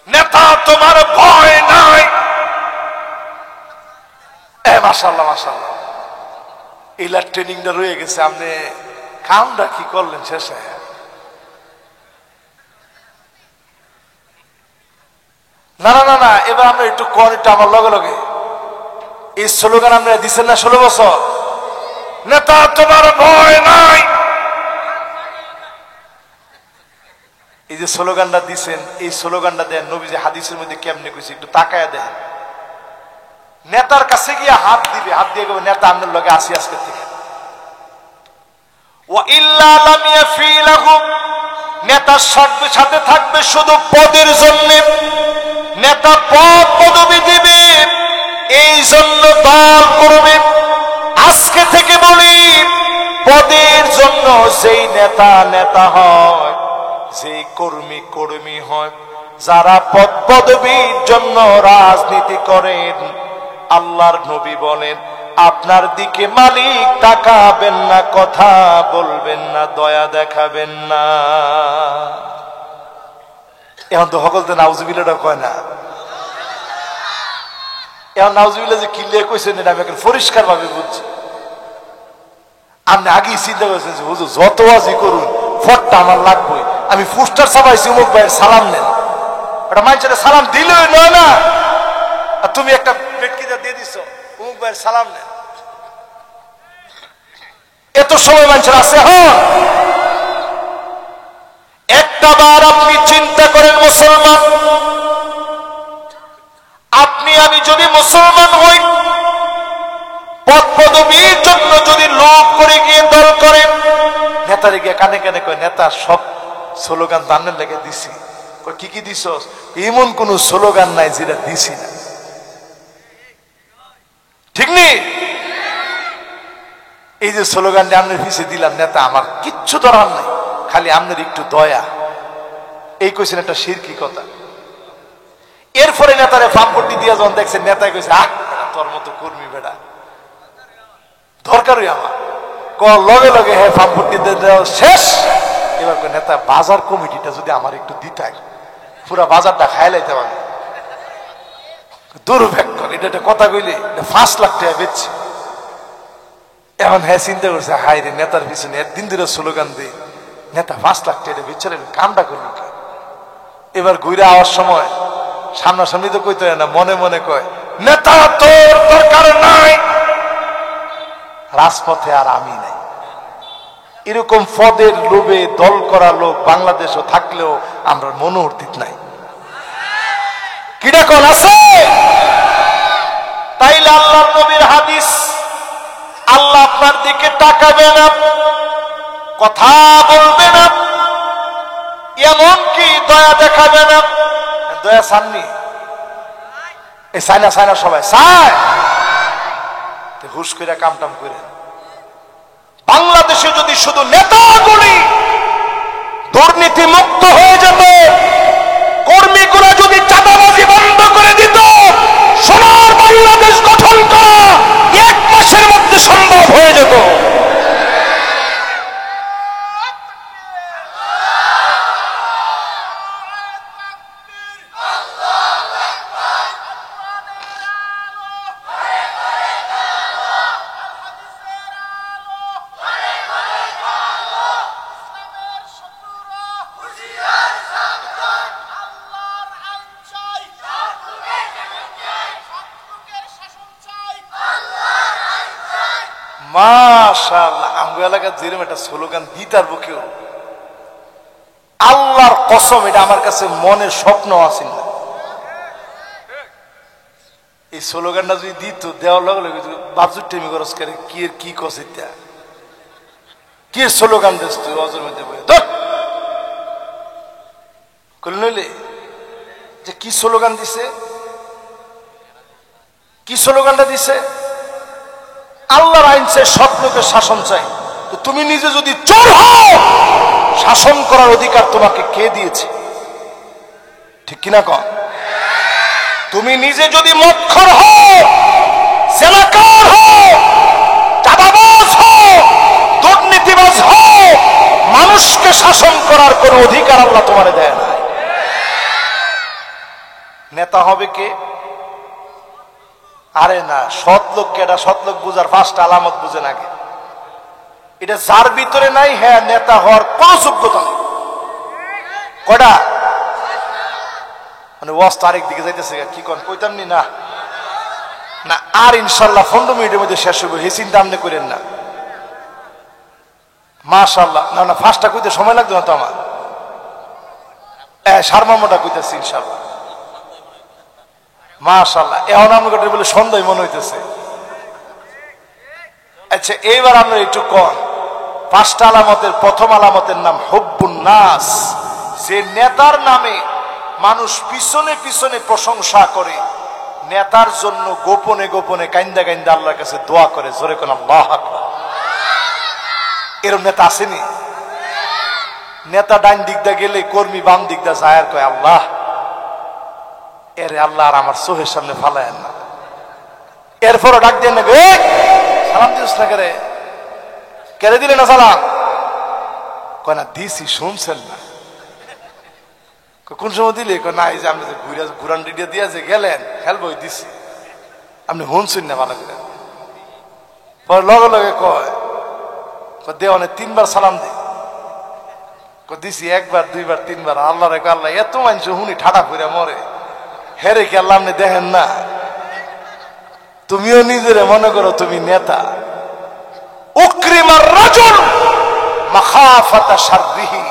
নেতা তোমার ভয় নাই। মাশাআল্লাহ মাশাআল্লাহ, এইলার ট্রেনিংটা রয়ে গেছে। আপনি কামটা কি করলেন শেষে? না না না না, এবার আমরা একটু কর, একটু আমার লগে লগে। এই স্লোগান আপনারা দিচ্ছেন না 16 বছর, নেতা তোমার ভয় নাই। এই যে স্লোগানটা দিচ্ছেন, এই স্লোগানটা দেন নবীজি হাদিসের মধ্যে কেমনে কইছে একটু তাকায়া দেন। নেতার কাছে গিয়ে হাত দিবে, হাত দিয়ে কবে, নেতা আপনার লগে আসি আজকে থেকে। ওয়া ইল্লা লাম ইয়াফিলাহু, নেতার সাথে থাকবে শুধু পদের জন্য। নেতা পদ পদবি দিবে, এই জন্য দল করবে। আজকে থেকে বলি, পদের জন্য যেই নেতা নেতা হয়, যেই কর্মী কর্মী হয়, যারা পদ পদবীর জন্য রাজনীতি করেন, আল্লাহর নবী বলেন, আপনার দিকে মালিক তাকাবেন না, কথা বলবেন না, দয়া দেখাবেন না। এখন তো সকলতে নাউজুবিল্লাহটা কয় না। এখন নাউজুবিল্লাহ যে কিল্লে কইছেন, এটা আমি এখন পরিষ্কার ভাবে বুঝছি। আপনি আগেই চিন্তা করেছেন যে হুজুর যত ওয়াজি করুন, ফটটা আমার লাগবে। আমি পোস্টার ছাপাইছি, অমুক ভাইয়ের সালাম নেন। ওটা মানুষের সালাম দিলেই নয় না, আর তুমি একটা বেটকিটা দিয়ে দিছ, অমুক ভাইয়ের সালাম নেন। এত সময় মানুষের আছে। হ্যাঁ, একটা বার আপনি চিন্তা করেন, মুসলমান, আপনি আমি যদি মুসলমান হই, পদ পদবীর জন্য যদি লোভ করে গিয়ে দল করেন, নেতারে গিয়ে কানে কানে কয়, নেতা সব স্লোগান দানের লেগে দিছি। কি কি দিস? এমন কোন স্লোগান নাই যেটা দিছি না। ঠিক নেই? এই যে স্লোগানটা আপনার পিছিয়ে দিলাম, নেতা আমার কিচ্ছু দরকার নাই, খালি আপনার একটু দয়া, এই কইছেন একটা শিরকি কথা। এরপরে নেতারে ফামপট্টি দিয়া যখন দেখছেন, নেতায় কইছে, আহ তোর মতো কর্মী বেড়া দরকারই আমার, লগে লগে হ্যাঁ ফামপট্টি দেওয়া শেষ। এবার নেতা, বাজার কমিটিটা যদি আমার একটু দিতাই, পুরা বাজারটা খাই লাইতে পারে। দুর্ভাগ্য, এটা কথা কইলে 5 লাখ টাকা বেচছে। এখন হ্যাঁ চিন্তা করছে, হাই রে, নেতার পিছনে একদিন ধরে স্লোগান দিই, নেতা 5 লাখ টাকা বেচছে, কামটা করলো কি? এবার ঘুরে আওয়ার সময় সামনাসামনি তো কইতে না, মনে মনে কয়, নেতা তোর দরকার নাই, রাজপথে আর আমি নাই। এরকম পদের লোভে দল করা লোক বাংলাদেশও থাকলেও আমরা মনোহর্তিত নাই। কিটা কোন আছে? তাইলে আল্লাহর নবীর হাদিস, আল্লাহ আপনার দিকে তাকাবে না, কথা বলবে না, এমনকি দয়া দেখাবে না। দয়া চাননি? এই চায় না, চায় না, সবাই চায়। হুশ করে কামটাম করে। বাংলাদেশে যদি শুধু নেতাগুলি দুর্নীতি মুক্ত হয়ে যেত, কর্মীগুলা যদি চাঁদাবাজি বন্ধ করে দিত, সোনার বাংলাদেশ গঠন করা 1 মাসের মধ্যে সম্ভব হয়ে যেত। মাশাআল্লাহ, আমগো এলাকার যেরকম একটা স্লোগান দিতার বুকেও আল্লাহর কসম এটা আমার কাছে মনের স্বপ্ন আছে না। এই স্লোগানটা যদি দিত দেওয়ার লগে লগে বাবজুর টেমি খরচ করে কি কসিতা কি স্লোগান দিস তুই অজর মধ্যে বই নইলে যে কি স্লোগান দিছে, কি স্লোগানটা দিছে? আল্লাহর আইন চাই, সৎ লোকের শাসন চাই। তো তুমি নিজে যদি চোর হও, শাসন করার অধিকার তোমাকে কে দিয়েছে? ঠিক কিনা কন? তুমি নিজে যদি মদখোর হও, জেনাকার হও, চাঁদাবাজ হও, দুর্নীতিবাজ হও, মানুষকে শাসন করার কোন অধিকার আল্লাহ তোমারে দেয় না। নেতা হবে কে? আরে না, সৎ লোককে, এটা সৎ লোক বুঝার 5টা আলামত বুঝেন আগে। এটা যার ভিতরে নাই, হ্যাঁ নেতা হওয়ার কোন যোগ্যতা নেই। কয়টা? মানে ওয়াজ তো আরেক দিকে যাইতেছে, কি কোন কইতাম নি না না, আর ইনশাল্লাহ 15 মিনিটের মধ্যে শেষ হবে, এই চিন্তা আপনি করেন না। মাশাআল্লাহ, না না 5টা কইতে সময় লাগবে না তো আমার, সারমর্মটা কইতেছি ইনশাল্লাহ। মাশাআল্লাহ, এখন আমাকে বলে সন্দেহ মনে হইতেছে। আচ্ছা, এইবার আমরা একটু কম 5টা আলামতের প্রথম আলামতের নাম হুব্বুন নাস। যে নেতার নামে মানুষ পিছনে পিছনে প্রশংসা করে, নেতার জন্য গোপনে গোপনে কাইন্দা কাইন্দা আল্লাহর কাছে দোয়া করে, জোরে কোন আল্লাহু আকবার। এরকম নেতা আসেনি? নেতা ডাইন দিক দা গেলে কর্মী বাম দিক দা যায় আর কয়, আল্লাহ এরে আল্লাহ আর আমার চোখের সামনে ফালায়েন না। এরপরও ডাক দেন না, সালাম দিস না কেরে, কেড়ে দিলে না সালাম? কয় না দিছি, শুনছেন না? কোন সময় দিলে? না, এই যে আপনি ঘুরান ডিডিয়া দিয়ে যে গেলেন খেলবই দিছি, আপনি শুনছেন না ভালো করে। পরে লগে লগে কয় দেওয়ানে 3বার সালাম দে, দিছি 1বার 2বার 3বার। আল্লাহ রে আল্লাহ, এত মানুষ হুনি ঠাডা করে মরে, হেরে কি আল্লাহ আপনি দেখেন না? তুমিও নিজেরে মনে করো তুমি নেতা। উকরিমার রাজুল মাখাফাতা শাররিহি,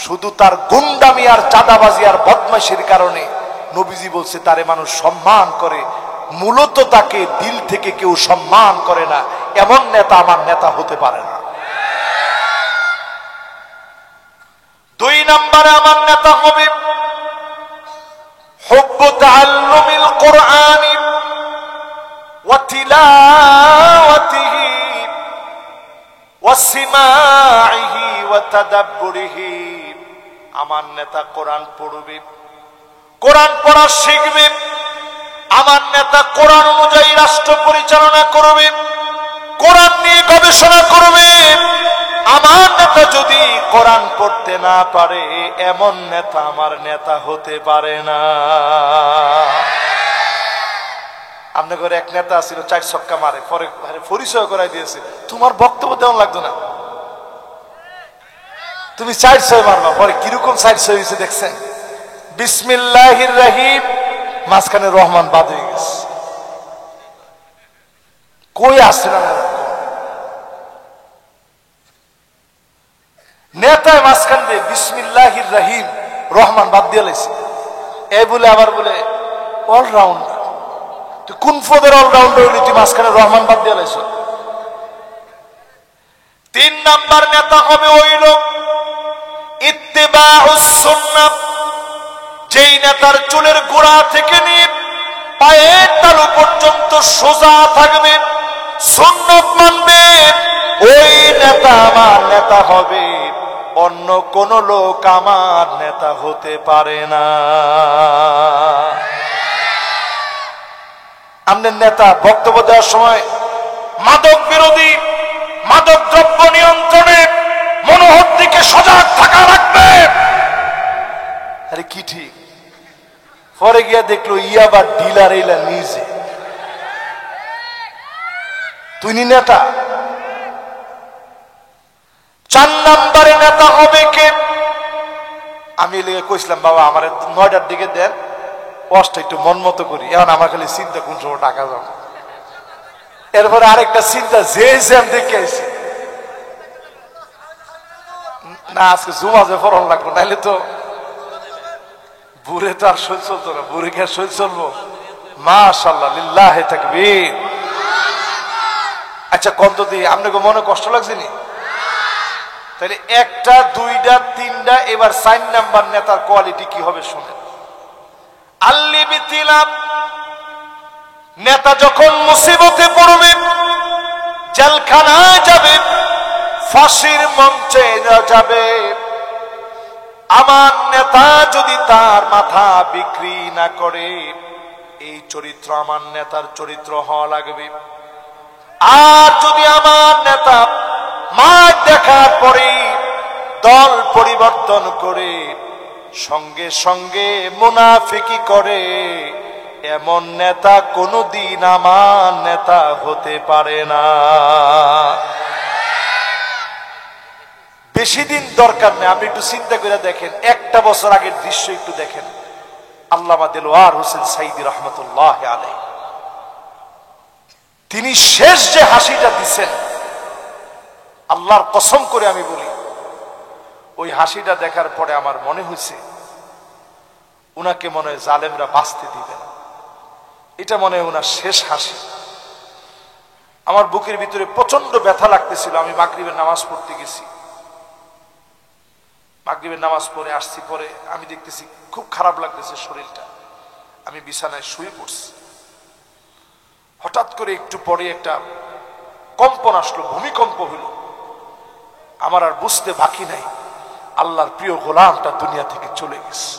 শুধু তার গুন্ডামি আর চাঁদাবাজি আর বদমাশির কারণে নবীজি বলছে তারে মানুষ সম্মান করে, মূলত তাকে দিল থেকে কেউ সম্মান করে না। এমন নেতা আমার নেতা হতে পারে না। 2 নম্বরে আমার নেতা হবে হুব্বু তাআল্লুমিল কুরআনি ওয়া তিলাওয়াতিহি ওয়া সিমাইহি ওয়া তাদাব্বুরিহি। আমার নেতা কোরআন পড়বে, কোরআন পড়া শিখবে। আমার নেতা কোরআন অনুযায়ী রাষ্ট্র পরিচালনা করবে, কোরআন নিয়ে গবেষণা করবে। আমার নেতা যদি কোরআন পড়তে না পারে, এমন নেতা আমার নেতা হতে পারে না। আপনার ঘরে এক নেতা ছিল, 4 ছক্কা মারে, পরে পরিচয় করাই দিয়েছে, তোমার বক্তব্য দেওয়া লাগতো না, তুমি 4-6 মারবা। পরে কিরকম 4-6 হয়েছে দেখছেন? বিসমিল্লাহির রহিম, মাঝখানে রহমান বাদ হয়ে গেছে। কই আসছে না নেতায় মাঝখান দিয়ে বিসমিল্লাহির রহিম রহমান বাদ দিয়ে লাইছে। এই বলে আবার বলে অলরাউন্ডার। তুই কোন পদের অলরাউন্ডার হইলি, তুই মাঝখানে রহমান বাদ দিয়ে লাইছ? 3 নাম্বার নেতা হবে ওই লোক ইত্তিবাউস সুন্নাহ, যেই নেতার চুলের গোড়া থেকে নিয়ে পায়ের তালু পর্যন্ত সোজা থাকবে, সুন্নাত মানবে, ওই নেতা আমার নেতা হবে। অন্য কোন লোক আমার নেতা হতে পারে না। আমাদের নেতা বক্তব্য দেওয়ার সময় মাদক বিরোধী, মাদক দ্রব্য নিয়ন্ত্রণে মনোহর দিকে সজাগ থাকা রাখবে। আরে কি ঠিক? পরে গিয়া দেখলো ইয়াবা ডিলার এলা নিজে। তুই নেতা। 4 নম্বরে নেতা হবে কে? আমি লেগে কইছিলাম বাবা আমার 9টার দিকে দেন, ওয়াজটা একটু মন মতো করি। এখন আমার খালি চিন্তা কোন সময় টাকা যাবে। এরপরে আরেকটা চিন্তা, যে জ্যাম দেখে আইছি না, আজকে জুমাজে ফরন লাগবো, নাইলে তো বুড়ে তো আর সই চলতো না। বুড়ে কে সই চলবো? মাশাআল্লাহ, লিল্লাহি তাকবীর। আচ্ছা কত দিয়ে আপনাকে মনে কষ্ট লাগছে নি? তাহলে একটা, দুইটা, তিনটা, এবার 4 নাম্বার নেতার কোয়ালিটি কি হবে শুনেন। আল্লি বিতিলাম, নেতা যখন মুসিবতে পড়বে, জেলখানায় যাবে, ফাঁসির মঞ্চে যাবে, আমার নেতা যদি তার মাথা বিক্রি না করে, এই চরিত্র আমার নেতার চরিত্র হওয়া লাগবে। আর যদি আমার নেতা মাঠ দেখার পরে দল পরিবর্তন করে সঙ্গে সঙ্গে মুনাফিকি করে, এমন নেতা কোনদিন আমার নেতা হতে পারে না। বেশি দিন দরকার নেই, আপনি একটু চিন্তা করে দেখেন, 1টা বছর আগের দৃশ্য একটু দেখেন। আল্লামা দেলোয়ার হোসেন সাইদী রহমতুল্লাহ আলাইহি, তিনি শেষ যে হাসিটা দিচ্ছেন, আল্লাহর কসম করে আমি বলি, ওই হাসিটা দেখার পরে আমার মনে হয়েছে উনাকে মনে হয় জালেমরা বাঁচতে দিবে না। এটা মনে হয় উনার শেষ হাসি। আমার বুকের ভিতরে প্রচন্ড ব্যথা লাগতেছিল। আমি মাগরিবের নামাজ পড়তে গেছি, মাগরিবের নামাজ পড়ে আসছি, পরে আমি দেখতেছি খুব খারাপ লাগতেছে শরীরটা। আমি বিছানায় শুয়ে পড়ছি, হঠাৎ করে একটু পরে একটা কম্পন আসলো, ভূমিকম্প হইল। আমার আর বুঝতে বাকি নাই আল্লাহর প্রিয় গোলামটা দুনিয়া থেকে চলে গেছে।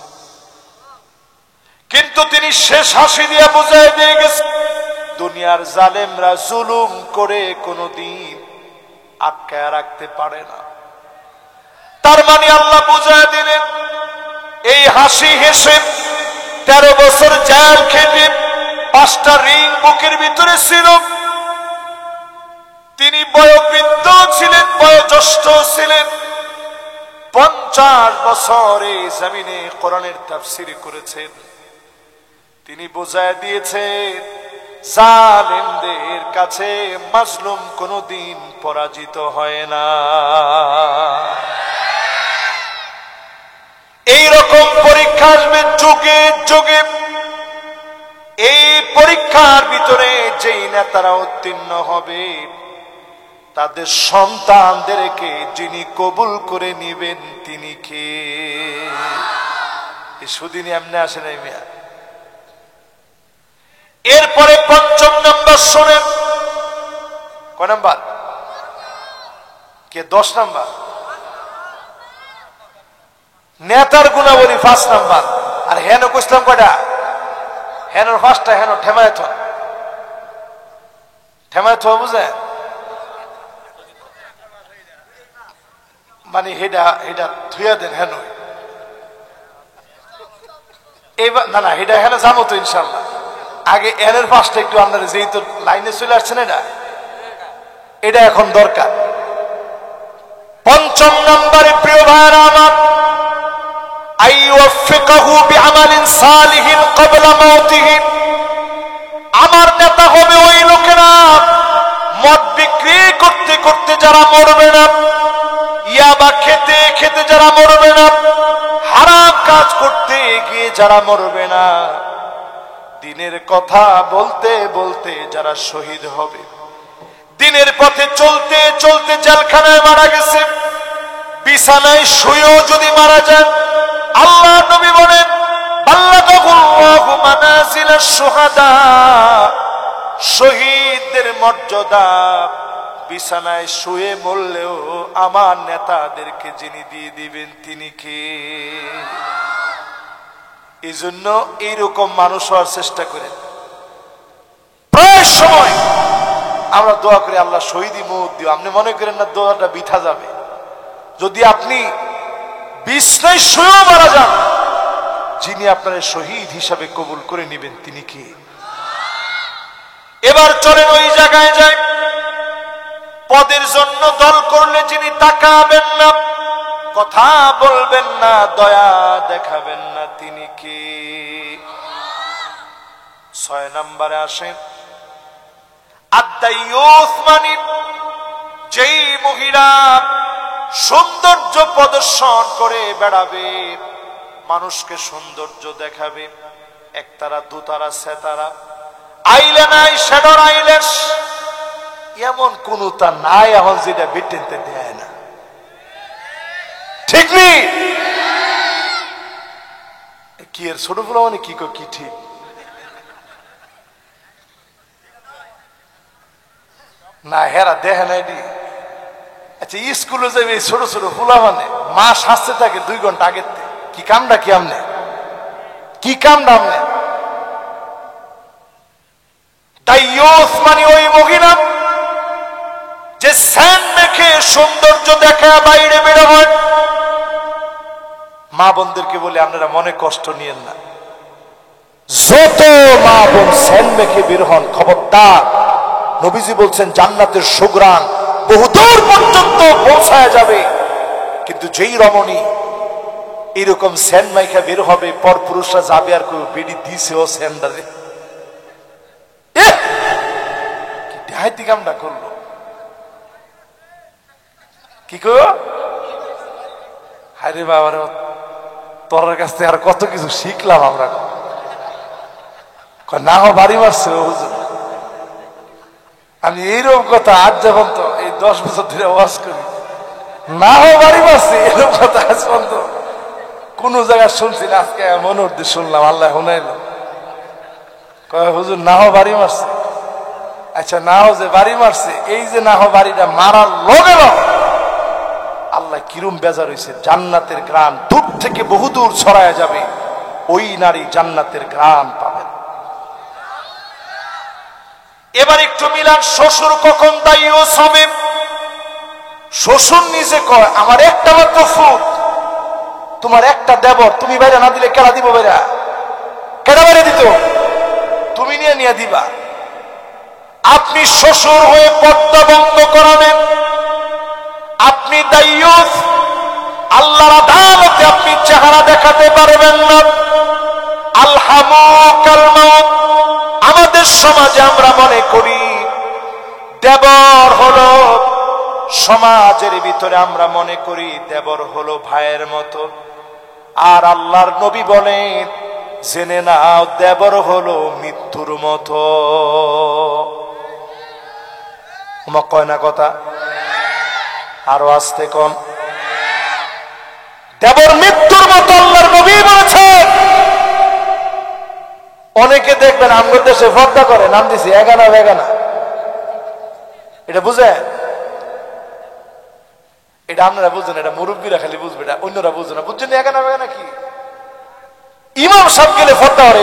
কিন্তু তিনি শেষ হাসি দিয়ে বুঝাই দিয়ে গেছে, দুনিয়ার জালেমরা জুলুম করে কোনদিন আটকায় রাখতে পারে না। তার মানে আল্লাহ বুঝাই দিলেন, এই হাসি হেসে 13 বছর জেল খেটে 5টা রিং বুকের ভিতরে ছিল। তিনি বয়োবৃদ্ধ ছিলেন, বয়োজ্যেষ্ঠ ছিলেন। 50 বছরে জমিনে কোরআনের তাফসীর করেছেন। তিনি বোঝায় দিয়েছেন, জালেমদের কাছে মাজলুম কোনদিন পরাজিত হয় না। এইরকম পরীক্ষা আসবে যুগে যুগে। এই পরীক্ষার ভিতরে যেই নেতারা উত্তীর্ণ হবে, তাদের সন্তানদেরকে যিনি কবুল করে নিবেন তিনি কে? সুদিন এমনি আসে নাই মিয়া। এরপরে 5ম নাম্বার শোনেন। কয় নাম্বার? কে 10 নাম্বার? নেতার গুণাবলী 5 নাম্বার। আর হেন কইলাম কয়টা? হেনর 5টা, হেন ঠেমায় থন। ঠেমায় থ বুঝে মানে হেডা থুয়া দেন হেন। এইবার না না, হেডা হেন যাবো তো ইনশাল্লাহ। আগে এর 5টা একটু আপনার, যেহেতু লাইনে চলে আসছেন, এটা এখন দরকার। 5ম নম্বরে প্রিয় ভাইরা আমার, আইওয়াফিকাহু বিআমালিন সালিহিন ক্বাবলা মাউতিহি। আমার নেতা হবে ওই লোকেরা মদ বিক্রি করতে করতে যারা মরবে না, ইয়াবা খেতে খেতে যারা মরবে না, হারাম কাজ করতে গিয়ে যারা মরবে না, দিনের কথা বলতে বলতে যারা শহীদ হবে, দিনের পথে চলতে চলতে জেলখানায় মারা গেছে, বিছানায় শুয়েও যদি মারা যান, আল্লাহ নবী বলেন, বাল্লাগাহুল্লাহু মানাজিলাশ শুহাদা, শহীদদের মর্যাদা বিছানায় শুয়ে মরলেও আমার নেতাদেরকে যিনি দিয়ে দিবেন তিনি কে? এই জন্য এইরকম মানুষ হওয়ার চেষ্টা করেন। প্রায় সময় আমরা দোয়া করি, আল্লাহ শহীদি মওত দিও। আপনি মনে করেন না দোয়াটা বৃথা যাবে? যদি আপনি বিছানায় শুয়েও মারা যান, যিনি আপনার শহীদ হিসাবে কবুল করে নেবেন তিনি কে? এবার চলেন ওই জায়গায় যাই। পদের জন্য দল করলে যিনি তাকাবেন না, কথা বলবেন না, দয়া দেখাবেন না, তিনি কে? 6 নম্বরে আসেন, আদ-দাইয়ুস মানে যেই মহিলা সৌন্দর্য প্রদর্শন করে বেড়াবে, মানুষকে সৌন্দর্য দেখাবে, একতারা দুতারা সেতারা আইল্যান্ড শ্যাডোর আইল্যাশ এমন কোন তা নাই এখন যেটা বেটেনতে দেয় না, ঠিক নেই কি এর ছোট ফুলা মানে কি কি ঠিক না হেরা দেখে নাই দি। আচ্ছা স্কুলে যাবে ছোট ছোট ফুলা মানে মা শাস্তে থাকে 2 ঘন্টা আগের থেকে, কি কামটা কি আমনে, কি কামটা আমনে? দাইয়ুস মানে ওই মহিলা যে সেন্ট মেখে সৌন্দর্য দেখা বাইরে বের হয়। মা বোনদেরকে বলে আপনারা মনে কষ্ট নিয়েন না, যত মা বোন সেন্ট মেখে বের হন খবরদার, নবীজি বলছেন জান্নাতের সুঘ্রাণ বহুদূর পর্যন্ত পৌঁছায় যাবে। কিন্তু যেই রমণী এরকম সেন্ট মাইখা বের হবে, পর পুরুষরা যাবে আর কেউ বেড়ি দিছে ও সেন্ডারে কি ডাহাইতি কামটা করলো, কি কো হায়রে বাবার তোর কাছ থেকে আর কত কিছু শিখলাম আমরা। না হো বাড়ি মারছে হুজুর, আমি এইরকম কথা আজ যখন তো এই 10 বছর ধরে ওয়াজ করি, না হো বাড়ি মারছে এরকম কথা আজ পর্যন্ত কোন জায়গায় শুনছি না, আজকে মনে উঠতে শুনলাম, আল্লাহ শুনাইল কয় হুজুর না হো বাড়ি মারছে। আচ্ছা না হো যে বাড়ি মারছে, এই যে না হো বাড়িটা মারার লগে লগে আল্লাহ কিরম বেজার হয়েছে, জান্নাতের ঘ্রাণ দূর থেকে বহুদূর ছড়ায় যাবে, ওই নারী জান্নাতের ঘ্রাণ পাবেন। এবার একটু মিলান, শ্বশুর কখন দাইয়ুস হবে? শ্বশুর নিজে কয় আমার একটা মাত্র ফুট, তোমার একটা দেবর, তুমি বাইরে না দিলে কেডা দিব, বাইরা কেডা বাইরে দিত, তুমি নিয়ে দিবা। আপনি শ্বশুর হয়ে পর্দা বন্ধ করাবেন, আপনি দাইয়ুস, আল্লাহর আদালতে আপনি চেহারা দেখাতে পারবেন না। আলহামুকাল মাউত। আমাদের সমাজে আমরা মনে করি দেবর হলো, সমাজের ভিতরে আমরা মনে করি দেবর হলো ভাইয়ের মতো, আর আল্লাহর নবী বলেন জেনে নাও দেবর হলো মৃত্যুর মতো। তোমার কয় না কথা, আরো আসতে কোন, দেবর মৃত্যুর মতো আল্লাহর নবী বলেছেন। অনেকে দেখবেন আমাদের দেশে পর্দা করে, নাম দিছি এগানা বেগানা, এটা বুঝে, এটা আপনারা বুঝেন, এটা মুরব্বীরা খালি বুঝবে, এটা অন্যরা বুঝবে না, বুঝছেন এগানা বেগানা কি? ইমাম সাহেব গেলে পর্দা করে,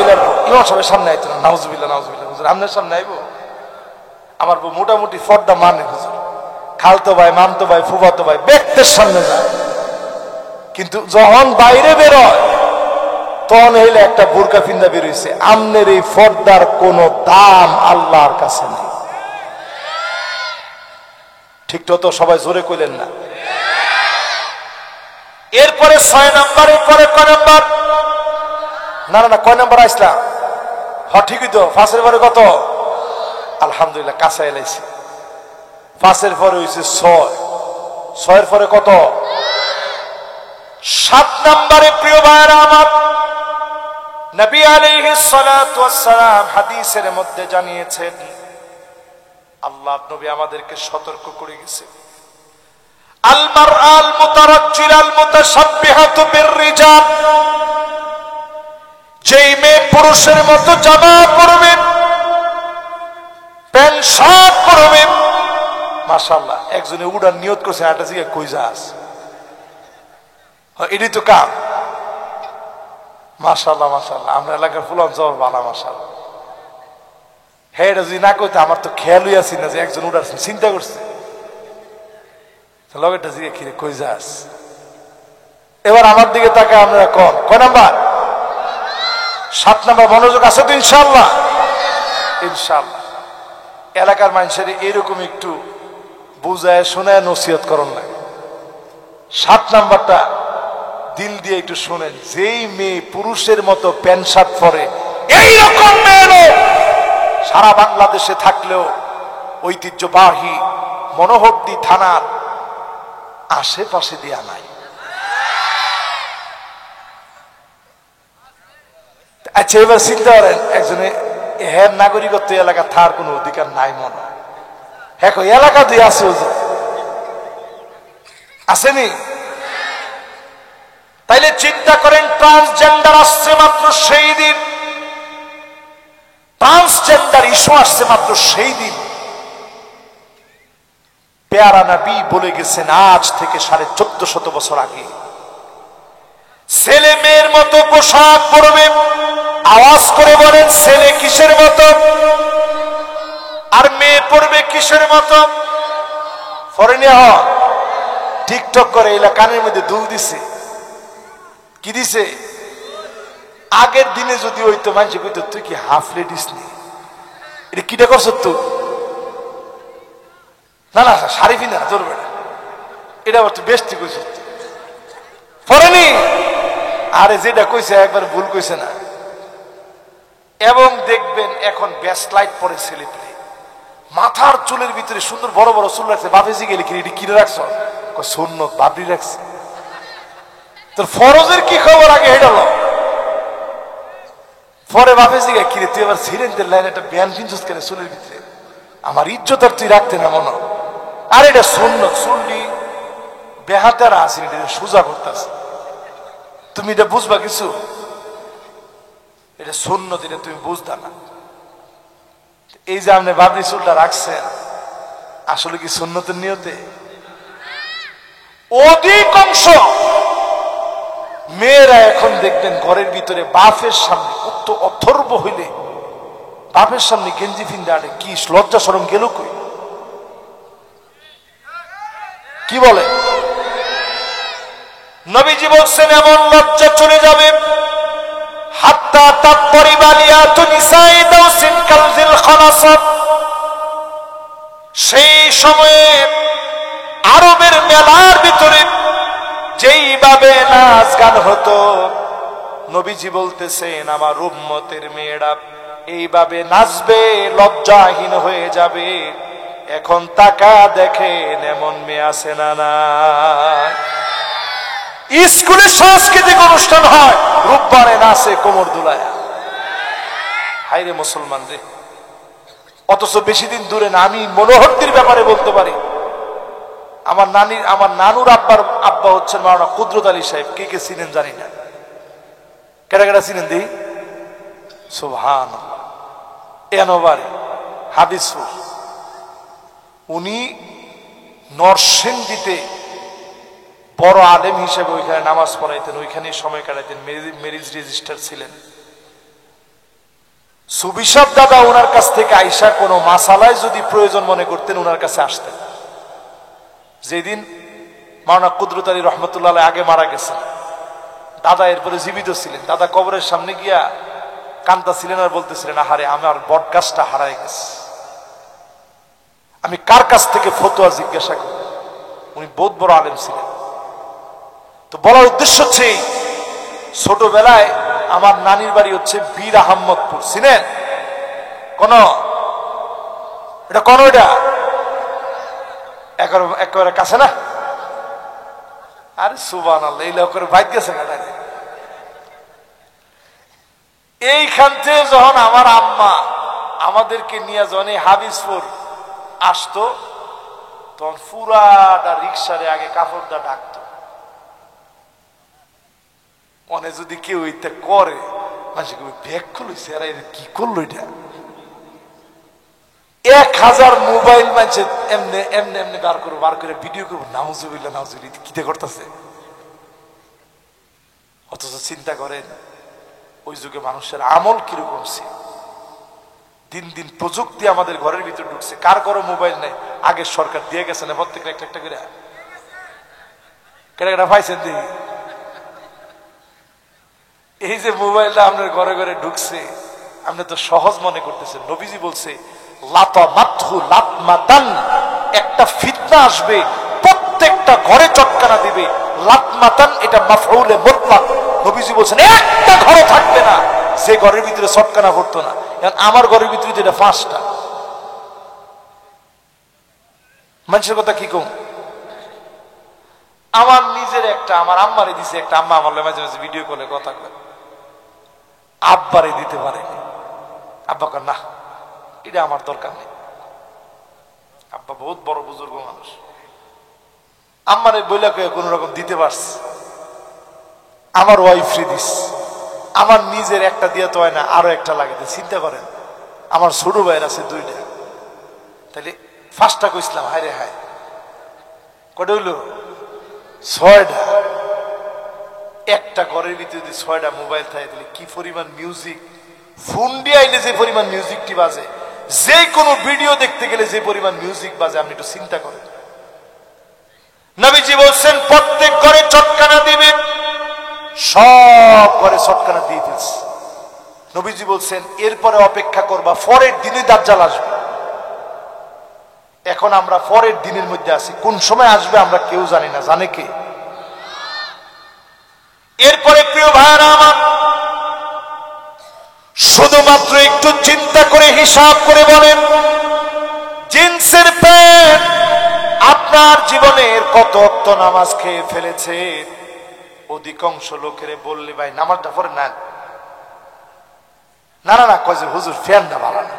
ইমাম সাহেবের সামনে আইতো না, নাউজুবিল্লাহ নাউজুবিল্লাহ, হুজুর আপনার সামনে আইবো, আমার বউ মোটামুটি পর্দা মানে হুজুর, খালতো ভাই মামতো ভাই ফুফাতো ভাই ব্যক্তির সামনে যায়, কিন্তু যখন বাইরে বেরোয় তখন হইলে একটা বোরকা ফিন্দা বেরোইছে। আমনের এই পর্দার কোন দাম আল্লাহর কাছে নেই, ঠিক তো সবাই জোরে কইলেন না। এরপরে 6 নম্বরের পরে কয় নম্বর? না না না, কয় নম্বর আসলাম? হ্যাঁ ঠিকই তো, 5 পরে কত? আলহামদুলিল্লাহ কাছে এলাইছে। 5 পরে হয়েছে 6, 6 পরে কত? 7 নম্বরে প্রিয় ভাইরা আমার, নবী আলাইহিস সালাতু ওয়াস সালাম হাদিসের মধ্যে জানিয়েছেন, আল্লাহ নবী আমাদেরকে সতর্ক করে গেছে, আল মারআল মুতারাজ্জিলাল মুতাশাব্বিহাতু বিররিজাল, যেই মেয়ে পুরুষের মতো জামা পরবে, প্যান্ট শার্ট পরবে, মাশাআল্লাহ একজনে উড়ার নিয়ত করছে, আটা জিগে কই যাস, এটাই তো কাম। মাশাআল্লাহ মাশাআল্লাহ, আমরা এলাকার ফুলান জবাব বালা মাশাআল্লাহ। হ্যাঁ এটা যদি না কইতে আমার তো খেয়ালই আসি না যে একজন উড়ার চিন্তা করছে, লগেটা জিগে খিরে কই যাস। এবার আমার দিকে তাকে আপনারা কন, কয় নাম্বার? 7 নাম্বার। মনোযোগ আছে তো ইনশাআল্লাহ? ইনশাআল্লাহ। এলাকার মানুষের এরকম একটু বুঝায় শোনায় নসিহত করন লাগে। 7 নাম্বারটা দিল দিয়ে একটু শোনেন, যেই মেয়ে পুরুষের মতো প্যান্ট শার্ট পরে, এইরকম মেয়েরও সারা বাংলাদেশে থাকলেও ঐতিহ্যবাহী মনোহরদী থানার আশেপাশে দেয়া নাই। আচ্ছা, এবার চিন্তা করেন, একজনে হ্যাঁ নাগরিকত্ব এলাকা থার কোনো অধিকার নাই মনে, হ্যাঁ এলাকা দিয়ে আছে, আসেনি? তাইলে চিন্তা করেন, ট্রান্সজেন্ডার আসছে মাত্র সেই দিন, ট্রান্সজেন্ডার ইস্যু আসছে মাত্র সেই দিন। পেয়ারা নবী বলে গেছেন আজ থেকে 1450 বছর আগে, ছেলে মেয়ের মতো পোশাক পরবে। আওয়াজ করে বলেন, ছেলে কিসের মতো আর মেয়ে পড়বে কিসের মতো? ফরেনে টিকটক করে এলা কানের মধ্যে দুল দিছে, কি দিছে? আগের দিনে যদি হইতো মানুষ কইতো তুই কি হাফ লেডিস নি, এটা কিটা করছ তুই? না না শাড়ি পিনা ধরবে না, এটা আবার তুই বেশি কইছ ফরেনি। আরে যেটা কইছে একবার ভুল কইছে না। এবং দেখবেন এখন ব্যাসলাইট পরে ছেলে পেলে, মাথার চুলের ভিতরে সুন্দর বড় বড় চুল রাখছে। বাপেজি গেলে কিনে কিনে রাখছ? সুন্নত বাবরি রাখছে। তোর ফরজের কি খবর আগে হেঁটে পরে বাপেজি গে কিনে তুই আবার সিরেন্টের লাইন একটা ব্যান কিনছিস কেন চুলের ভিতরে? আমার ইজ্জত আর তুই রাখতে না মনে। আর এটা সুন্নত, চুলটি বেহাতারা আসেনি, এটা সোজা করতেছে। তুমি এটা বুঝবা কিছু? এটা সুন্নত, এটা তুমি বুঝতা না। এই যে আপনি বাবরি চুলটা রাখছেন, আসলে কি সুন্নতের নিয়তে? অধিকাংশ মেয়েরা এখন দেখবেন ঘরের ভিতরে বাপের সামনে, কত অথর্ব হইলে বাপের সামনে গেঞ্জি ফিন্দা আটে, কি লজ্জা শরম গেল কই? কি বলে? নবীজি বলছেন এমন লজ্জা চলে যাবে, হাত্তা তাপরিবালিয়াতু নিসাই দাউসিন কালজিল খালাসাত। সেই সময়ে আরবের মেলার ভিতরে যেইভাবে নাচ গান হতো, নবীজি বলতেছেন আমার উম্মতের মেয়েরা এইভাবে নাচবে, লজ্জাহীন হয়ে যাবে। এখন তাকা দেখেন এমন মেয়ে আছে না না? স্কুলে সাংস্কৃতিক অনুষ্ঠান হয়, রূপবারে নাচে কোমর দুলায়া। হাইরে মুসলমান রে! অথচ বেশি দিন দূরে না, আমি মনোহরদীর ব্যাপারে বলতে পারি। আমার নানুর আব্বা হচ্ছেন মাওলানা কুদরত আলী সাহেব। কে কে চিনেন জানি না, কেডা কেডা চিনেন দিই? সুবহানাল্লাহ। এনবারে হাদিসপুর, উনি নরসিংদীতে বড় আলেম হিসেবে ওইখানে নামাজ পড়াইতেন, ওইখানে সময় কাটাইতেন, ম্যারেজ রেজিস্টার ছিলেন। সুবিশাব দাদা ওনার কাছ থেকে আইসা কোনো মাসালায় যদি প্রয়োজন মনে করতেন, ওনার কাছে আসতেন। যেদিন মাওলানা কুদরত আলী রহমতুল্লাহ আগে মারা গেছেন, দাদা এরপরে জীবিত ছিলেন। দাদা কবরের সামনে গিয়া কান্দা ছিলেন আর বলতেছিলেন, আহারে আমার বট গাছটা হারাই গেছে, আমি কার কাছ থেকে ফতোয়া জিজ্ঞাসা করি? উনি বহুত বড় আলেম ছিলেন। তো বলার উদ্দেশ্য হচ্ছে, ছোটবেলায় আমার নানির বাড়ি হচ্ছে বীর আহমদপুর, চিনেন? কোন এটা কোন এটা একেবারে কাছে না? আরে সুবহানাল্লাহ, এই লোকের বাইক গেছে না। এইখান থেকে যখন আমার আম্মা আমাদেরকে নিয়ে যখন হাবিজপুর আসতো, তখন পুরাটা রিক্সারে আগে কাপড়টা ডাকতো। মনে যদি কেউ এটা করে, মানুষ ব্যাগ খুলেছে, এরা কি করলো এটা? 1000 মোবাইল মানছে এমনি এমনি এমনি বার করে ভিডিও করবো, নাউজুবিল্লাহ নাউজুবিল্লাহ কিতে করতেছে। অথচ চিন্তা করেন ওই যুগে মানুষের আমল কিরকম ছিল। দিন দিন প্রযুক্তি আমাদের ঘরের ভিতরে ঢুকছে। কার ঘরে মোবাইল নেই? আগের সরকার দিয়ে গেছে না প্রত্যেকটা একটা একটা করে। কেটা কেটা পাইছেন দিই? এই যে মোবাইলটা আপনার ঘরে ঘরে ঢুকছে, আপনি তো সহজ মনে করতেছেন। নবীজি বলছে একটা ফিতনা আসবে, প্রত্যেকটা ঘরে চটকানা দিবে। লাতমাতান এটা মাফউলে মুতলাক। নবীজি বলছেন একটা ঘরও থাকবে না যে ঘরের ভিতরে চটকানা পড়তো না। আমার ঘরের ভিতরে যেটা 5টা, মানুষের কথা কি কম, আমার নিজের একটা, আমার আম্মারে দিছে একটা, আম্মা আমার মাঝে মাঝে ভিডিও কলে কথা কয়, আব্বারে দিতে পারেনি। আব্বা কয় না, এটা আমার দরকার নেই। আব্বা বহুত বড় বুজুর্গ মানুষ, আম্মারে বইলা কয়ে কোন রকম দিতে পারছে। আমার ওয়াইফ দিস, আমার নিজের একটা দিয়ে তো হয় না, আরো একটা লাগে। চিন্তা করেন, আমার ছোট ভাইয়ের আছে দুইটা, তাহলে ফার্স্টটা কইছিলাম হায় রে হায়, কটা হইল? 6টা। একটা ঘরের ভিতরে যদি 6টা মোবাইল থাকে, তাহলে কি পরিমাণ মিউজিক, ফোন দিয়ে আইলে যে পরিমাণ মিউজিকটি বাজে, যে কোনো ভিডিও দেখতে গেলে যে পরিমাণ মিউজিক বাজে, আপনি একটু চিন্তা করেন। নবীজি বলছেন প্রত্যেক ঘরে চটকানা দিবে, সব ঘরে চটকানা দিয়ে ফেলছে। নবীজি বলছেন এরপরে অপেক্ষা করবা, পরের দিনে দাজ্জাল আসবে। এখন আমরা পরের দিনের মধ্যে আছি, কোন সময় আসবে আমরা কেউ জানি না, জানে কে? এরপরে প্রিয় ভাইরা আমার, শুধুমাত্র একটু চিন্তা করে হিসাব করে বলেন, জিন্সের প্যান্ট আপনার জীবনের কত ওয়াক্ত নামাজ খেয়ে ফেলেছে? অধিকাংশ লোকের বললে ভাই নামাজটা পড়ে নেন, না না না, কয় যে হুজুর ফ্যানটা ভালো না।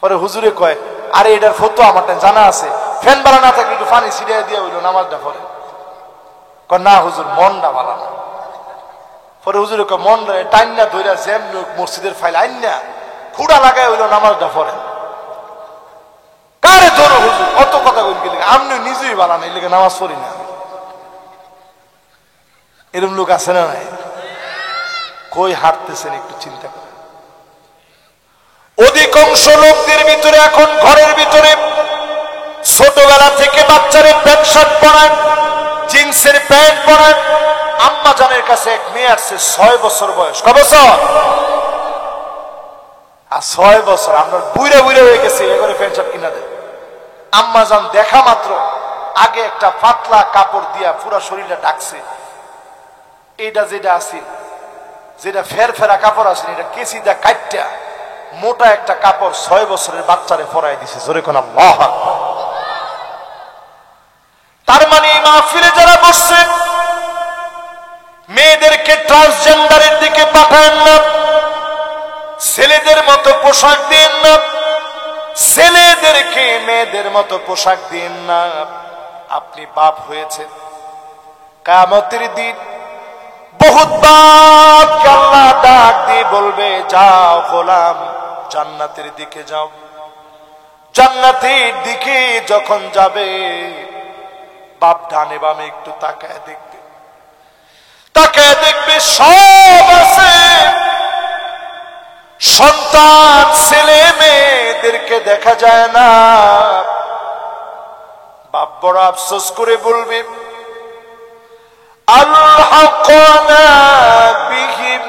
পরে হুজুরে কয় আরে এটার ফটো আমারটা জানা আছে, ফ্যান ভালো না থাকলে একটু পানি ছিটিয়ে দিয়ে হইলো নামাজটা পড়ে। কয় না হুজুর মনটা ভালো না। পরে হুজুরে কয় মন টাইনা ধইরা জ্যাম মসজিদের ফাইল আইনা খুঁড়া লাগাই হইলো নামাজটা পড়ে। কারে ধরো হুজুর, অত কথা কই গেলে আমি নিজেই ভালো না, এলাকা নামাজ পড়ি না। এরকম লোক আছে না নাই? কই হাঁটতেছেন একটু চিন্তা করেন। অধিকাংশ লোকদের ভিতরে এখন ঘরের ভিতরে ছোটবেলা থেকে বাচ্চারে প্যান্ট শার্ট পরায়, জিন্সের প্যান্ট পরায়। আম্মা জানের কাছে এক মেয়ে আসছে, 6 বছর বয়স। ক বছর? আর 6 বছর আমরা বুইরা বুইরা হয়ে গেছে, এবারে প্যান্ট শার্ট কিনা দেয়। আম্মা জান দেখা মাত্র আগে একটা পাতলা কাপড় দিয়া পুরা শরীরটা ঢাকছে। এইটা যেটা আছে, যেটা ফের ফেরা কাপড় আছে, এটা কেসি দা কাটটা মোটা একটা কাপড় 6 বছরের বাচ্চারে পরাই দিছে। জোরে কোন আল্লাহু আকবার। তার মানে এই মাহফিলে যারা বসছে, মেয়েদেরকে ট্রান্সজেন্ডারের দিকে পাঠান না, ছেলেদের মতো পোশাক দিন না, ছেলেদেরকে মেয়েদের মতো পোশাক দিন না। আপনি বাপ হয়েছেন, কিয়ামতের দিন বহুত বাপকে আল্লাহ ডাক দিয়ে বলবে যাও গোলাম জান্নাতের দিকে যাও। জান্নাতের দিকে যখন যাবে, বাপ ডানে বামে একটু তাকায় দেখবে, তাকায় দেখবে সব আছে। সন্তান ছেলে মেয়েদেরকে দেখা যায় না। বাপ বড় আফসোস করে বলবে আলহাকনা বিহিম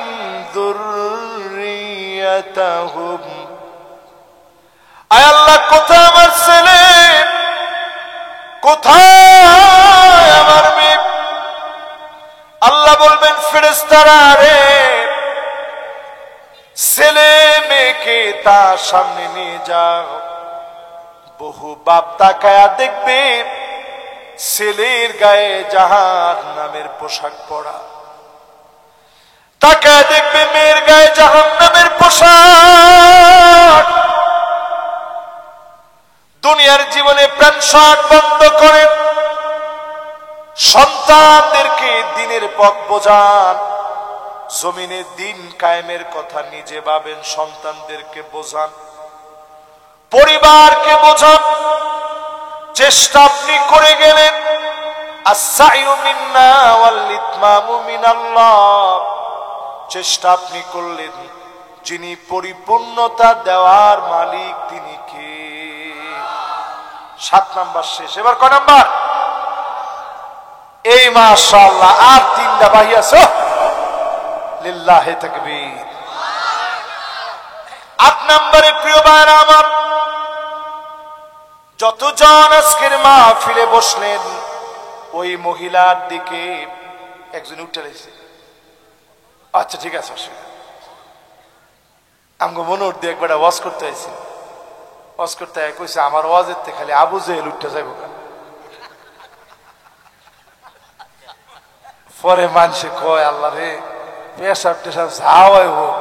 যুররিয়াতাহুম, আয় আল্লাহ কোথায় আমার ছেলে, কোথায় আমার মেয়ে? আল্লাহ বলবেন ফেরেশতারা রে, ছেলে মেয়েকে তার সামনে নিয়ে যাও। বহু বাপ তাকায়া দেখবে ছেলের গায়ে জাহান্নামের পোশাক পরা, তাকায়া দেখবে মেয়ের গায়ে জাহান্নামের পোশাক। দুনিয়ার জীবনে প্যান্ট শার্ট বন্ধ করেন, সন্তানদেরকে দিনের পথ বোঝান। জমিনে দিন কায়েমের কথা নিজে ভাবেন, সন্তানদেরকে বোঝান, পরিবারকে বোঝান। চেষ্টা আপনি করে গেলেন, আস-সাইয়ু মিন্না ওয়াল ইতমামু মিনাল্লাহ। চেষ্টা আপনি করলেন, যিনি পরিপূর্ণতা দেওয়ার মালিক তিনি কে? 7 নাম্বার শেষ। এবার কয় নাম্বার? এই মাশাআল্লাহ, আর 3টা বাহি আছে। লিল্লাহি তাকবীর। 8 নম্বরে প্রিয় ভাইরা আমার, যতজন আজকের মাহফিলে বসলেন, ওই মহিলার দিকে একজন উঠে রয়েছে। আচ্ছা ঠিক আছে, আমাকে মনে উঠতে একবার ওয়াজ করতে হয়েছে। ওয়াজ করতে কইছে আমার ওয়াজের থেকে খালি আবু জেহেল উঠতে যাইব। পরে মানুষে কয় আল্লাহ রে পেশাব টেশাব যাওয়াই হোক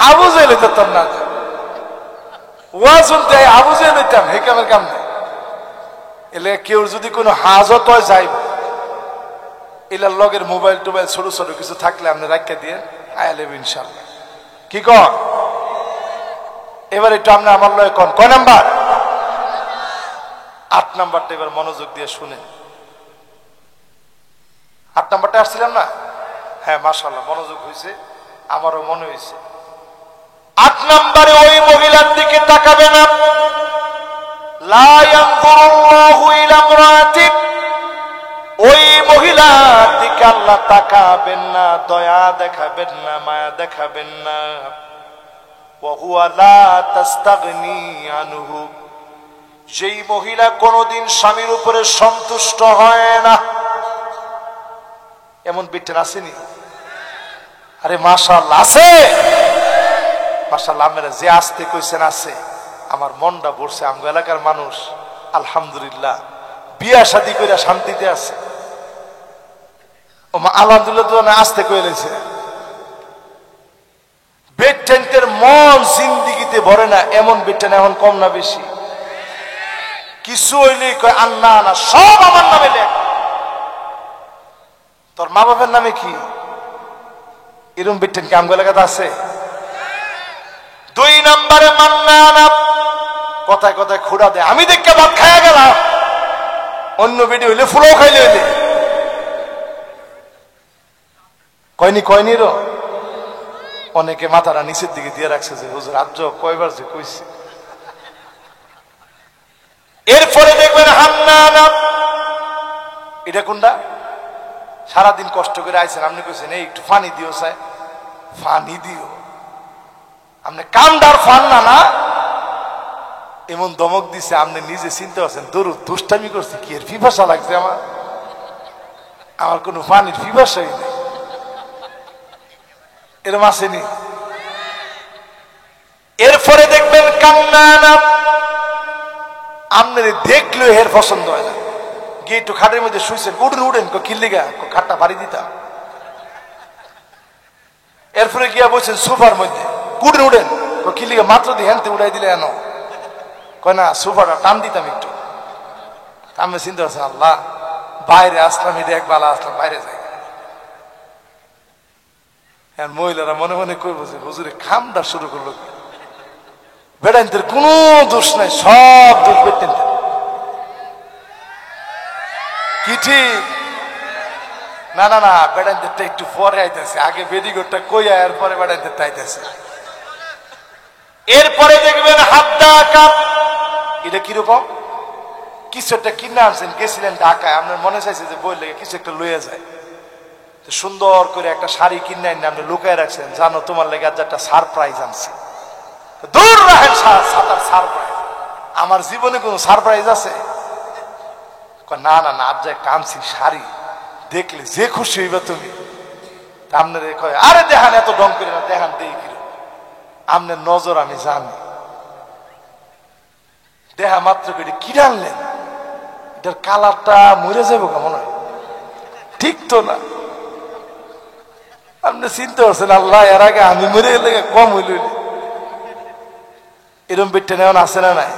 আবু জেহেল হইতাম না, ওয়াজ শুনতে আবু জেহেল হইতাম, হে কামের কাম নাই। এলে কেউ যদি কোনো হাজত হয় যাইব, এলার লগের মোবাইল টোবাইল ছোট ছোট কিছু থাকলে আপনি রাখিয়া দিয়ে আয়ালেব ইনশাল্লাহ। কি কর এবার একটু আপনি আমার লয় কন কয় নাম্বার? 8 নাম্বারটা এবার মনোযোগ দিয়ে শুনেন। 8 নাম্বারটা আসছিলাম না? হ্যাঁ মাশাআল্লাহ মনোযোগ হয়েছে, আমারও মনে হয়েছে। 8 নাম্বারে ওই মহিলার দিকে তাকাবে না। লা ইয়ানজুরুল্লাহু ইলা ইমরাতিন, ওই মহিলার দিকে আল্লাহ তাকাবেন না, দয়া দেখাবেন না, মায়া দেখাবেন না। ওয়া হুয়া লা তাস্তাগনি আনহু, যেই মহিলা কোনদিন স্বামীর উপরে সন্তুষ্ট হয় না। এমন বিটেন আসেনি? আরে মাশাআল্লাহ আছে, মাশাআল্লাহ। আপনারা যে আসতে কইছেন আছে, আমার মনটা ভরছে। আমগো এলাকার মানুষ আলহামদুলিল্লাহ বিয়া শাদী করে শান্তিতে আছে। ও মা আলহামদুলিল্লাহ তো আসতে কইলেছে। বেটেন্টের মন জিন্দিগিতে ভরে না, এমন বেটেন এখন কম না বেশি? কিছু হইলেই কয় আন্না না, সব আমার নামে লেখ। তোর মা বাবার নামে কি? এরকম বেটেন কি আমগো এলাকাতে আছে? 2 নম্বরে মান্নানা, কথায় কথায় খুঁড়া দেয়। আমি দেখে ভাত খাইয়া গেলাম, অন্য বেডি হইলে ফুলও খাইলে হইলে কয়নি কয়নি রো। অনেকে মাথাটা নিচের দিকে দিয়ে রাখছে যে হুজুর আজ কয়বার যে কইছে। এরপরে দেখবেন হান্নানা, এটা কোনটা? সারাদিন কষ্ট করে আইছেন, আপনি কইছেন এই একটু পানি দিও, চাই পানি দিও। আপনি কান্দার ফান না না, এমন দমক দিছে আপনি নিজে চিন্তা করছেন দূর দুষ্টামি করছি, কি এর পিপাসা লাগছে আমার, আমার কোনো পানির পিপাসাই নেই। এরম আসেনি? এরপরে দেখবেন কান্নানা, আপনার দেখলেও এর পছন্দ হয় না। গিয়ে একটু খাটের মধ্যে শুইছেন, উঠেন উঠেন, কিল্লিগা খাটটা বাড়ি দিতাম। এরপরে গিয়া বলছেন সোফার মধ্যে, উঠেন উঠেন, কিল্লিগা মাত্র দিয়ে হ্যানতে উড়াই দিলে এনো, কয় না সোফাটা টান দিতাম একটু। আমি চিন্তা করছি আল্লাহ বাইরে আসলাম, এটা এক বালা আসলাম, বাইরে যাই। মহিলারা মনে মনে কইব যে হুজুরে খামটা শুরু করলো। বেড়াইনদের কোনো দোষ নাই, সব দোষ বেটেন। কি ঠিক? না না না, বেড়াইনদেরটা একটু পরে আইতেছে, আগে বেডিগোরটা কই আয়ার পরে বেড়াইনদেরটা আইতেছে। এরপরে দেখবেন হাদ্দা কাপ, এটা কিরকম? কিছু একটা কিনে আনছেন, গেছিলেন ঢাকায়, আপনার মনে চাইছে যে বই লেগে কিছু একটা লইয়া যায়, সুন্দর করে একটা শাড়ি কিনে আইন আপনি লুকায় রাখছেন, জানো তোমার লেগে আজ একটা সারপ্রাইজ আনছে। দূর রাখেন সাতার সারপ্রাইজ, আমার জীবনে কোনো সারপ্রাইজ আছে? না না না, আজ যে কানছি শাড়ি দেখলে যে খুশি হইবা তুমি। আপনার কয় আরে দেখান, এত ডং করে না, দেখান দেই কিরকম। আপনার নজর আমি জানি, দেখা মাত্র করে কি জানলেন এটার কালারটা মরে যাবো কেমন হয়, ঠিক তো না? আপনি চিন্তা করছেন আল্লাহ এর আগে আমি মরে গেলে কম হইল। এরম বেটে নেওয়া আছে না নাই?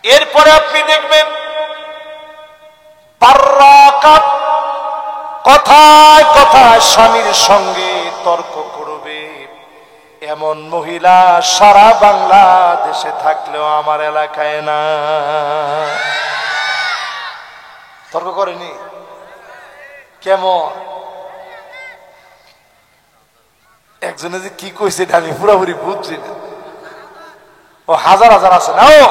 এরপরে আপনি দেখবেন কথায় কথায় স্বামীর সঙ্গে তর্ক করবে, এমন মহিলা সারা বাংলাদেশে থাকলেও আমার এলাকায় না। তর্ক করেনি? কেমন? একজনে যে কি কইছে এটা আমি পুরোপুরি বুঝছি না, ও হাজার হাজার আছে না। ও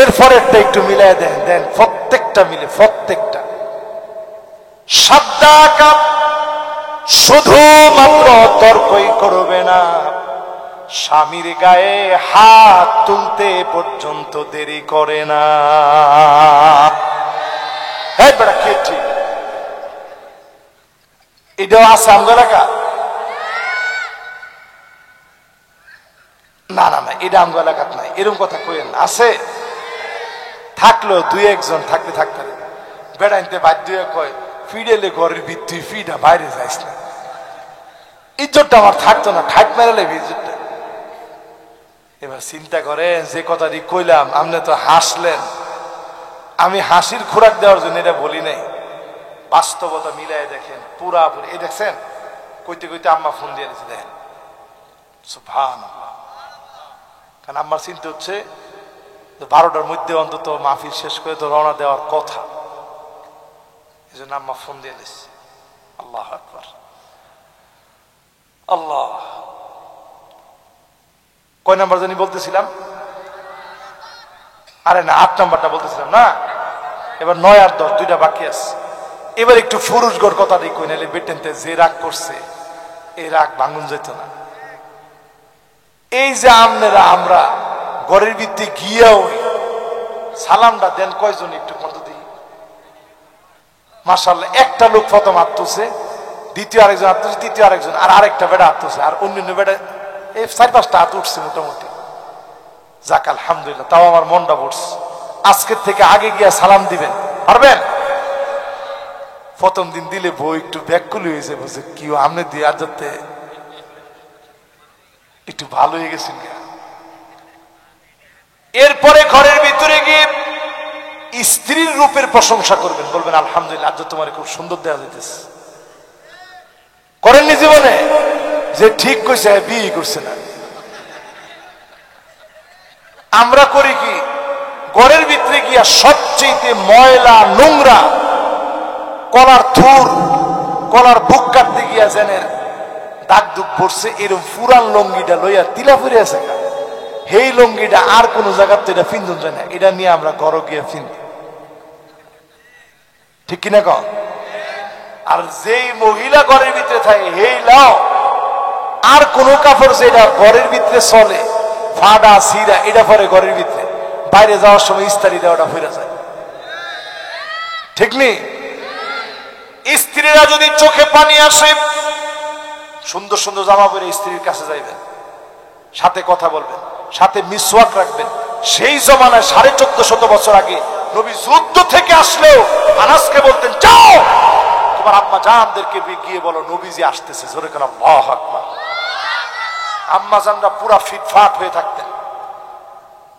এরপরে একটু মিলাই দেন, দেন প্রত্যেকটা মিলে, প্রত্যেকটা সাদ্দা কাপ, শুধুমাত্র তর্কই করবে না, স্বামীর গায়ে হাত তুলতে পর্যন্ত দেরি করে না। হ্যাঁ বেড়া কে ঠিক? এটাও আছে আমগো এলাকা? না না এটা আঙ্গ এলাকাত নাই, এরকম কথা কইেন। আছে থাকলো দুই একজন থাকতে থাকতে বেড়াইতে বাধ্য হয়ে কয় ফিডেলে ঘরের ভিত্তি ফিডা বাইরে যাইস না। ইজ্জতটা আমার থাকতো না, ঠাট মেরালে ইজ্জতটা। এবার চিন্তা করেন যে কথাটি কইলাম আপনি তো হাসলেন, আমি হাসির খোরাক দেওয়ার জন্য এটা বলি নাই, বাস্তবতা মিলাই দেখেন পুরাপুরি। এই দেখছেন কইতে কইতে আম্মা ফোন দিয়ে দিয়েছে, দেখেন সুবহানাল্লাহ। কারণ আম্মার চিন্তা হচ্ছে 12টার মধ্যে অন্তত মাহফিল শেষ করে তো রওনা দেওয়ার কথা, এই জন্য আম্মা ফোন দিয়ে দিচ্ছে। আল্লাহু আকবার, আল্লাহ। কয় নাম্বার জানি বলতেছিলাম? আরে না, 8 নাম্বারটা বলতেছিলাম না। এবার 9 আর 10 দুইটা বাকি আছে। এবার একটু ফুরুষগড় কথা দিয়ে কই, নাইলে বেটেনতে যে রাগ করছে এই রাগ ভাঙুন যেত না। এই যে আমরা ঘরের ভিত্তি গিয়াও সালামটা দেন কয়জন একটু কত দিই? মাশাআল্লাহ, একটা লোক প্রথম হাত তুলছে, দ্বিতীয় আরেকজন হাত তুলছে, তৃতীয় আরেকজন, আর আরেকটা বেড়া হাত তুলছে, আর অন্যান্য বেড়া এই 4-5টা হাত উঠছে মোটামুটি। যাক আলহামদুলিল্লাহ, তাও আমার মনটা পড়ছে। আজকের থেকে আগে গিয়া সালাম দিবেন, পারবেন? প্রথম দিন দিলে বই একটু ব্যাকুলি হয়েছে, বুঝে কি আমনে দিয়ে আর যাতে একটু ভালো হয়ে গেছেন। এরপরে ঘরের ভিতরে গিয়ে স্ত্রীর রূপের প্রশংসা করবেন, বলবেন আলহামদুলিল্লাহ আজ তোমার খুব সুন্দর দেওয়া যাইতেছে। করেননি জীবনে? যে ঠিক কইছে বিয়ে করছে না। আমরা করি কি, ঘরের ভিতরে গিয়া সবচেয়ে ময়লা নোংরা কলার থুর, কলার বুক কাটতে গিয়া জেনের দাগ দুঃখ পড়ছে, এরকম ফুরান লঙ্গিটা লইয়া তিলা ফুরে আছে, সেই লঙ্গিটা আর কোন জায়গার তো এটা ফিন্দুন যায় না, এটা নিয়ে আমরা ঘরে গিয়ে ফিন্দি, ঠিক কিনা কন? আর যেই মহিলা ঘরের ভিতরে থাকে হেই লাও আর কোন কাপড় যেটা ঘরের ভিতরে চলে ফাডা সিরা এটা পরে ঘরের ভিতরে, বাইরে যাওয়ার সময় ইস্তারি দেওয়াটা ফিরে যায়, ঠিক নেই? স্ত্রীরা যদি চোখে পানি আসে সুন্দর সুন্দর জামা পরে স্ত্রীর কাছে যাইবেন, সাথে কথা বলবেন, সাথে মিসওয়াক রাখবেন। সেই জমানায় 1450 বছর আগে নবী যুদ্ধ থেকে আসলেও আনাসকে বলতেন যাও তোমার আম্মা জানদেরকে গিয়ে বলো নবীজি আসতেছে, জোরে কেন আল্লাহু আকবার। আম্মা জানরা পুরা ফিটফাট হয়ে থাকতেন।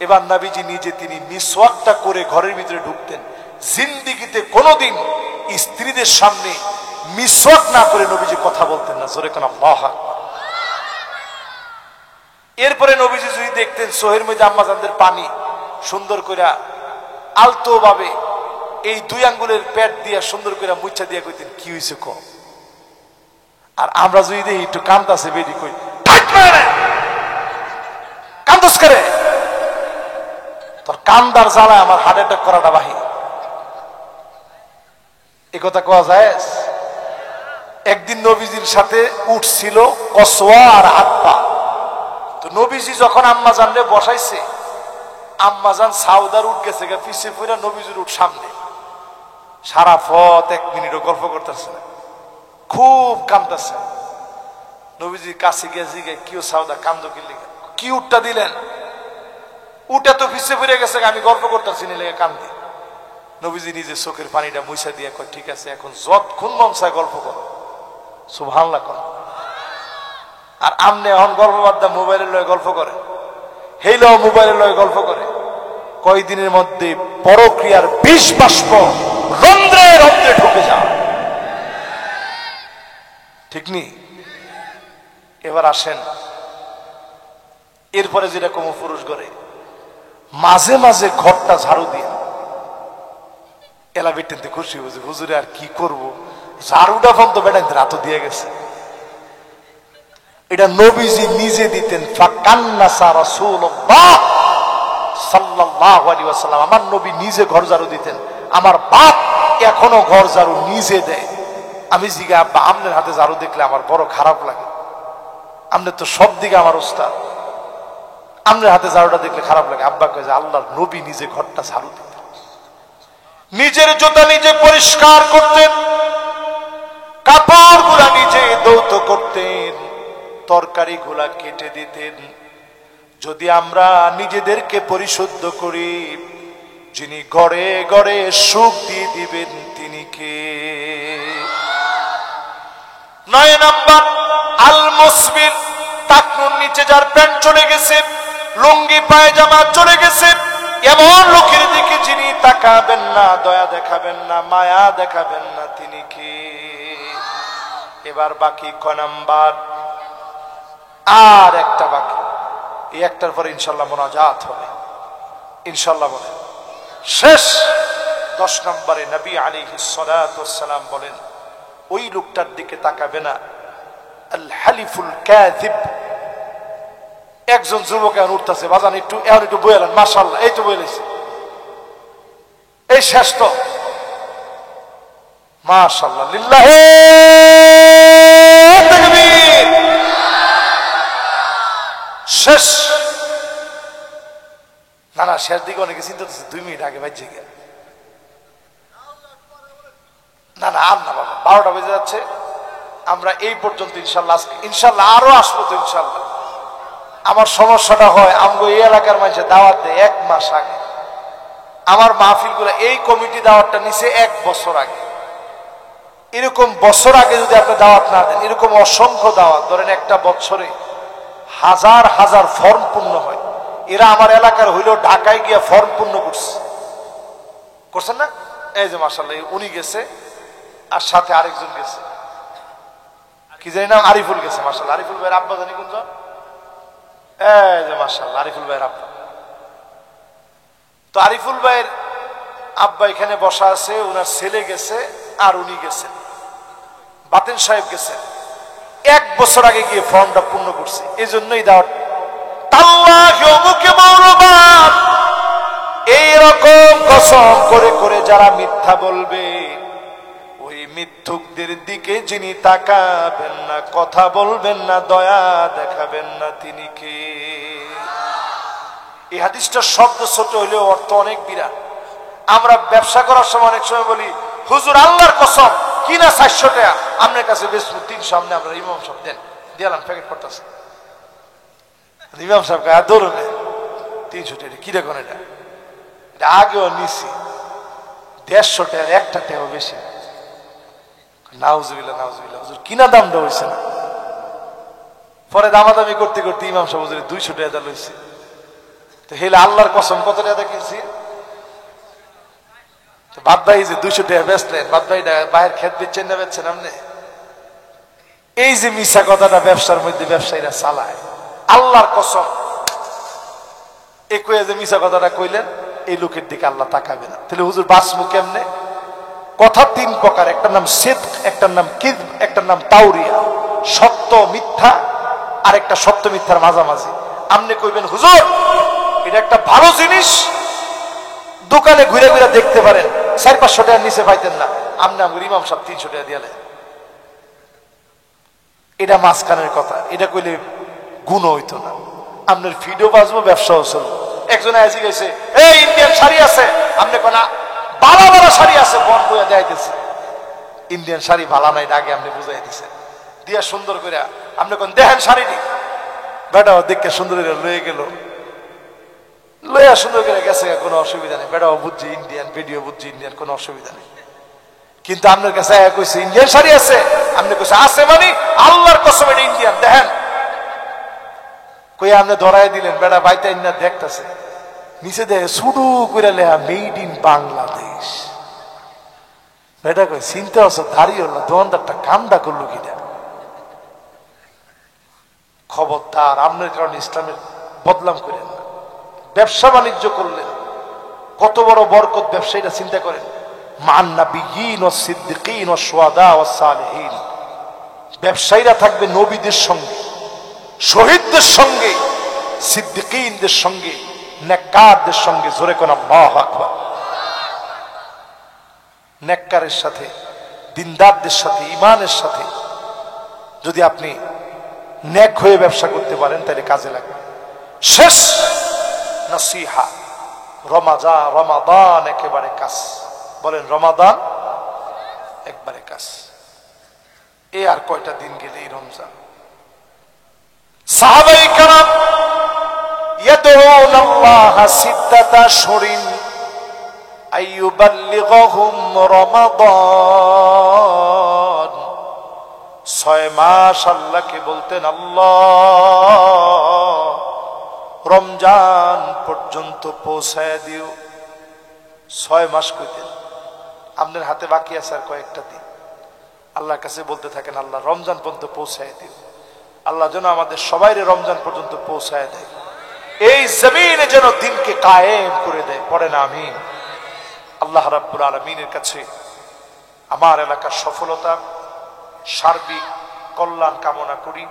এবার নবীজি নিজে তিনি মিসওয়াকটা করে ঘরের ভিতরে ঢুকতেন। জিন্দেগিতে কোনোদিন স্ত্রীদের সামনে মিসওয়াক না করে নবীজি কথা বলতেন না, জোরে কেন আল্লাহু আকবার। এরপরে নবীজি যদি দেখতেন সোহের মধ্যে আম্মাজানদের পানি সুন্দর করে আলতো ভাবে এই 2 আঙ্গুলের পেট দিয়ে সুন্দর করে মুচ্ছা দিয়ে কইতেন কি হয়েছে ক। আর আমরা যদি দেখি একটু কান্দাছে বেরি কই কান্দস করে, তোর কান্দার জ্বালায় আমার হার্ট অ্যাটাক করাটা বাহি। এ কথা কোয়া যায়? একদিন নবীজির সাথে উঠছিল কসওয়া আর আব্বা। তো নবীজি যখন আম্মাজানরে বসাইছে, আম্মাজান সাউদার উঠ গেছে পিছিয়ে পড়ে নবীজির উঠ সামনে, সারা পথ 1 মিনিটও গল্প করতেছে না, খুব কাঁদতেছে। নবীজির কাছে গিয়ে জিগে কিও সাউদা কান্দ কি লিখে, কি উঠটা দিলেন? উঠে তো পিছিয়ে পড়ে গেছে, আমি গল্প করতেছি না লেগে কান্দি। নবীজি নিজে চোখের পানিটা মুছা দিয়ে কয় ঠিক আছে এখন যতক্ষণ মন চায় গল্প করো, সুবহানাল্লাহ কর। আর আমনে এখন গল্প বাদ দা মোবাইলের লয়ে গল্প করে, হেইল মোবাইলের লয়ে গল্প করে। কয়দিনের মধ্যে পরক্রিয়ার বিষ বাষ্প রন্ধ্রে রন্ধ্রে ঢুকে যায়, ঠিক নি? এবার আসেন এরপরে যেটা কোন পুরুষ করে মাঝে মাঝে ঘরটা ঝাড়ু দিয়ে এলা বেটেনতে খুশি হয়েছে, হুজুরে আর কি করব, ঝাড়ুটা ফোন তো বেটাইতে রাত দিয়ে গেছে। এটা নবীজি নিজে দিতেন। ফাকান্নাসা রাসূলুল্লাহ সাল্লাল্লাহু আলাইহি ওয়াসাল্লাম, আমার নবী নিজে ঘর ঝাড়ু দিতেন। আমার বাপ এখনো ঘর ঝাড়ু নিজে দেয়। আমি জিজ্ঞা আব্বা আমনের হাতে ঝাড়ু দেখলে আমার বড় খারাপ লাগে, আমনে তো সব দিকে আমার উস্তাদ, আমনের হাতে ঝাড়ুটা দেখলে খারাপ লাগে। আব্বা কয় যে আল্লাহর নবী নিজে ঘরটা ঝাড়ু দিতেন, নিজের জুতা নিজে পরিষ্কার করতেন, কাপড় গুলা নিজে ধৌত করতেন, তরকারি গুলা কেটে দিতেন, যদি আমরা নিজেদেরকে পরিশুদ্ধ করি, যিনি ঘরে ঘরে সুখ দিয়ে দিবেন তিনি কে? 9 নাম্বার, আল মুসবিল, টাকনুর নিচে যার প্যান্ট চলে গেছে, লুঙ্গি পায়জামা চলে গেছে, এমন লোকের দিকে যিনি তাকাবেন না, দয়া দেখাবেন না, মায়া দেখাবেন না, তিনি কে? এবার বাকি ক নাম্বার? আর একটা বাকি, এই একটার পরে ইনশাল্লাহ মোনাজাত হবে ইনশাল্লাহ। বলেন শেষ 10 নম্বরে নবী আলাইহিস সালাতু ওয়াস সালাম বলেন, ওই লোকটার দিকে তাকাবে না আল হালিফুল কাযিব। একজন যুবক এখন উঠতেছে, বাজান একটু বইলেন, মাশাআল্লাহ, এই তো বইলেছে, এই শেষ তো, মাশাআল্লাহ, লিল্লাহি তাকবীর, শেষ। না না, শেষ দিকে অনেকে চিন্তা করতেছে 2 মিনিট আগে বাজে গেল। না না, আর না বাবা, 12টা বেজে যাচ্ছে। আমরা এই পর্যন্ত ইনশাল্লাহ, ইনশাল্লাহ আরো আসবো তো ইনশাল্লাহ। আমার সমস্যাটা হয়, আমগো এই এলাকার মানুষের দাওয়াত দেয় 1 মাস আগে। আমার মাহফিল গুলো, এই কমিটি দাওয়াতটা নিছে 1 বছর আগে। এরকম বছর আগে যদি আপনি দাওয়াত না দেন, এরকম অসংখ্য দাওয়াত, ধরেন একটা বছরে হাজার হাজার ফর্ম পূর্ণ হয়। এরা আমার এলাকার হইলেও ঢাকায় গিয়া ফর্ম পূর্ণ করছেন না? এই যে মাশাআল্লাহ, উনি গেছে, আর সাথে আরেকজন গেছে, কি জানি না, আরিফুল গেছে। মাশাআল্লাহ, আরিফুল ভাইয়ের আব্বা জানি কোনজন? এই যে মাশাআল্লাহ, আরিফুল ভাইয়ের আব্বা। তো আরিফুল ভাইয়ের আব্বা এখানে বসা আছে, ওনার ছেলে গেছে, আর উনি গেছেন, বাতেন সাহেব গেছেন। 1 বছর আগে গিয়ে ফর্মটা পূর্ণ করছে। এই জন্যই দাওয়াত। এইরকম কসম করে করে যারা মিথ্যা বলবে, ওই মিথ্যুকদের দিকে যিনি তাকাবেন না, কথা বলবেন না, দয়া দেখাবেন না, তিনি কে? এই হাদিসটার শব্দ ছোট হইলেও অর্থ অনেক বিরাট। আমরা ব্যবসা করার সময় অনেক সময় বলি, হুজুর আল্লাহর কসম কিনা 400 টাকা, আপনার কাছে বেশ 300, সামনে আমরা ইমাম সাহেব দেন, দিলাম, প্যাকেট করতেছে। ইমাম সাহেব গায়ে ধরুন 300 টাকা, কি দেখুন এটা আগেও নিছি 150 টাকার, একটা টাকাও বেশি। নাউজুবিল্লাহ নাউজুবিল্লাহ, হুজুর কিনা দামটা হয়েছে না। পরে দামাদামি করতে করতে ইমাম সাহেব হুজুর 200 টাকা লইছে। তো হেলে আল্লাহর কসম কত টাকা কিনছি? বাদ ভাই যে 200 টাকা বেচলেন, বাদ ভাইটা বাইরের খেত বেচছেন না বেচছেন আপনি? এই যে মিশা কথাটা ব্যবসার মধ্যে ব্যবসায়ীরা চালায়, আল্লাহর কসম কয়ে যে মিশা কথাটা কইলেন, এই লোকের দিকে আল্লাহ তাকাবে না। তাহলে হুজুর বাঁচবো কেমনে? কথা 3 প্রকার, একটার নাম সিদক, একটার নাম কিযব, একটার নাম তাওরিয়া। সত্য মিথ্যা, আর একটা সত্য মিথ্যার মাঝামাঝি। আপনি কইবেন হুজুর এটা একটা ভালো জিনিস, দোকানে ঘুরে ঘুরে দেখতে পারেন, 400-500 টাকার নিচে পাইতেন না, আপনি আমার ইমাম সাহেব 300 টাকা দিয়ালেন। এটা মাঝখানের কথা, এটা কইলে গুণ হইতো না। আপনার ফিডও বাঁচবো, ব্যবসাও চলবো। একজন এসে গেছে, এই ইন্ডিয়ান শাড়ি আছে, আপনি কোনা বালা বালা শাড়ি আছে, বন বইয়া দেখাইতেছে। ইন্ডিয়ান শাড়ি ভালো নাই, আগে আপনি বুঝাই দিছে দিয়া সুন্দর করে, আপনি কোন দেখেন শাড়িটি, বেটাও দেখে সুন্দর করে লয়ে গেল, লইয়া সুন্দর করে গেছে, কোনো অসুবিধা নেই। বেটাও বুঝছি ইন্ডিয়ান, ভিডিও বুঝছি ইন্ডিয়ান, কোনো অসুবিধা নেই। কিন্তু আপনার কাছে কইছে ইন্ডিয়ান শাড়ি আছে, আপনি কইছে আছে মানে আল্লাহর কসম এটা ইন্ডিয়ান, দেখেন। কই আপনি ধরাই দিলেন, বেটা বাইতে না দেখতেছে, নিচে দেখে শুরু করে লেখা মেড ইন বাংলাদেশ। বেটা কই চিন্তা হচ্ছে দাঁড়িয়ে হলো, দোকানদারটা কামটা করলো কিনা। খবরদার, আপনার কারণে ইসলামের বদলাম করেন না। ব্যবসা বাণিজ্য করলেন, কত বড় বরকত ব্যবসায়ীরা চিন্তা করেন। মান নাবিয়্যিন ওয়াস সিদ্দিকিন ওয়াস শুহাদা ওয়াস সালিহিন, ব্যবসায়ীরা থাকবে নবীদের সঙ্গে, শহীদদের সঙ্গে, সিদ্দিকিনদের সঙ্গে, নেককারদের সঙ্গে। জোরে কোন আল্লাহু আকবার। নেককারের সাথে, দিনদারদের সাথে, ঈমানের সাথে যদি আপনি নেক হয়ে ব্যবসা করতে পারেন, তাহলে কাজে লাগবে। শেষ নসিহা, রমাদান একেবারে কাজ। বলেন রমাদান একবারে কাজ। এ আর কয়টা দিন গেলেই রমজান। সাহাবায়ে কেরাম ইয়াদউনাল্লাহা সিত্তাতা শুরিন আইয়ুবাল্লিগুহুম রমাদান। 6 মাস আল্লাহকে বলতেন, আল্লাহ রমজান পর্যন্ত পৌঁছায় দিও। 6 মাস কইতেন। আপনার হাতে বাকি আছে আর কয়েকটা দিন, আল্লাহর কাছে বলতে থাকেন, আল্লাহ রমজান পর্যন্ত পৌঁছায় দিও। আল্লাহ যেন আমাদের সবাইরে রমজান পর্যন্ত পৌঁছায় দেয়, এই জমিনে যেন দিনকে কায়েম করে দেয়। পড়েন আমিন। আল্লাহ রাব্বুল আলামিনের কাছে আমার এলাকার সফলতা, সার্বিক কল্যাণ কামনা করি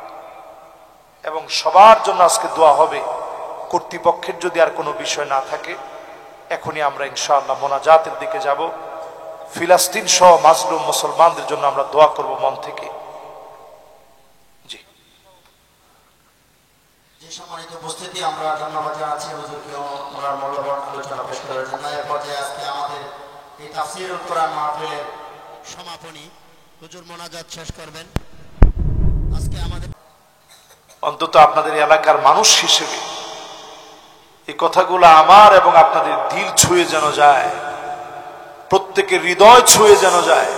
এবং সবার জন্য আজকে দোয়া হবে। কর্তৃপক্ষের যদি আর কোনো বিষয় না থাকে, এখনই আমরা ইনশাআল্লাহ মোনাজাতের দিকে যাব। ফিলিস্তিন সহ মাজলুম মুসলমানদের জন্য আমরা দোয়া করব মন থেকে। জি যে সম্মানিত উপস্থিতি, আমরা ধন্যবাদ জানাচ্ছি হুজুরকে ওনার মূল্যবান আলোচনা পেশ করার জন্য। এর পর্যায়ে আজকে আমাদের এই তাফসীরুল কোরআন মাহফিলের সমাপনী হুজুর মোনাজাত শেষ করবেন। আজকে আমাদের অন্তত আপনাদের এলাকার মানুষ হিসেবে এই কথাগুলো আমার এবং আপনাদের দিল ছুঁয়ে যেন যায়, প্রত্যেকের হৃদয় ছুঁয়ে যেন যায়।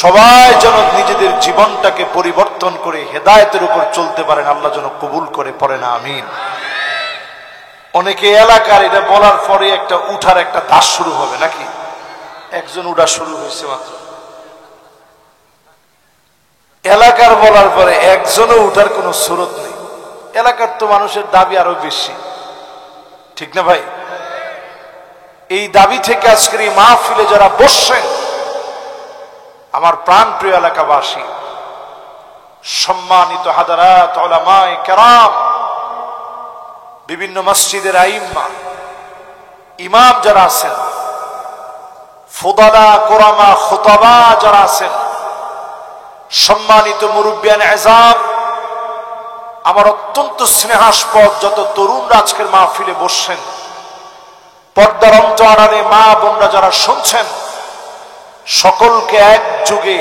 সবাই যেন নিজেদের জীবনটাকে পরিবর্তন করে হেদায়েতের উপর চলতে পারেন। আল্লাহ যেন কবুল করে। পড়েন আমিন। অনেকে এলাকার এটা বলার পরে একটা উঠার একটা দাস শুরু হবে নাকি? একজন উঠা শুরু হয়েছে মাত্র। এলাকার বলার পরে একজনও উঠার কোনো সুরত নেই। এলাকার তো মানুষের দাবি আরো বেশি, ঠিক না ভাই? এই দাবি থেকে আজকের এই মাহফিলে যারা বসছেন, আমার প্রাণ প্রিয় এলাকাবাসী, সম্মানিত হাদারাত, উলামায়ে কেরাম, বিভিন্ন মসজিদের আইম্মা, ইমাম যারা আছেন, ফুদালা, কোরামা, খুতাবা যারা আছেন, সম্মানিত মুরব্বিয়ান এজাম, আমার অত্যন্ত স্নেহাস্পদ যত তরুণরা আজকের মাহফিলে বসছেন, পর্দার অন্তরালে মা বোনরা যারা শুনছেন, সকলকে এক যুগে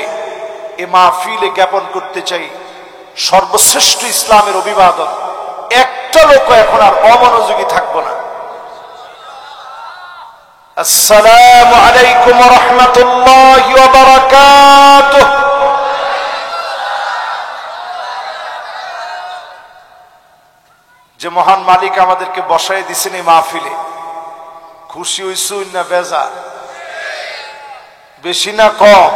এ মাহফিলে জ্ঞাপন করতে চাই সর্বশ্রেষ্ঠ ইসলামের অভিবাদন। একটা লোক এখন আর অমনোযোগী থাকবো না। আসসালামু আলাইকুম ওয়া রাহমাতুল্লাহি ওয়া বারাকাতুহু। যে মহান মালিক আমাদেরকে বসায় দিছেন এই মাহফিলে, খুশি হইছুন না বেজার? বেশি না কম?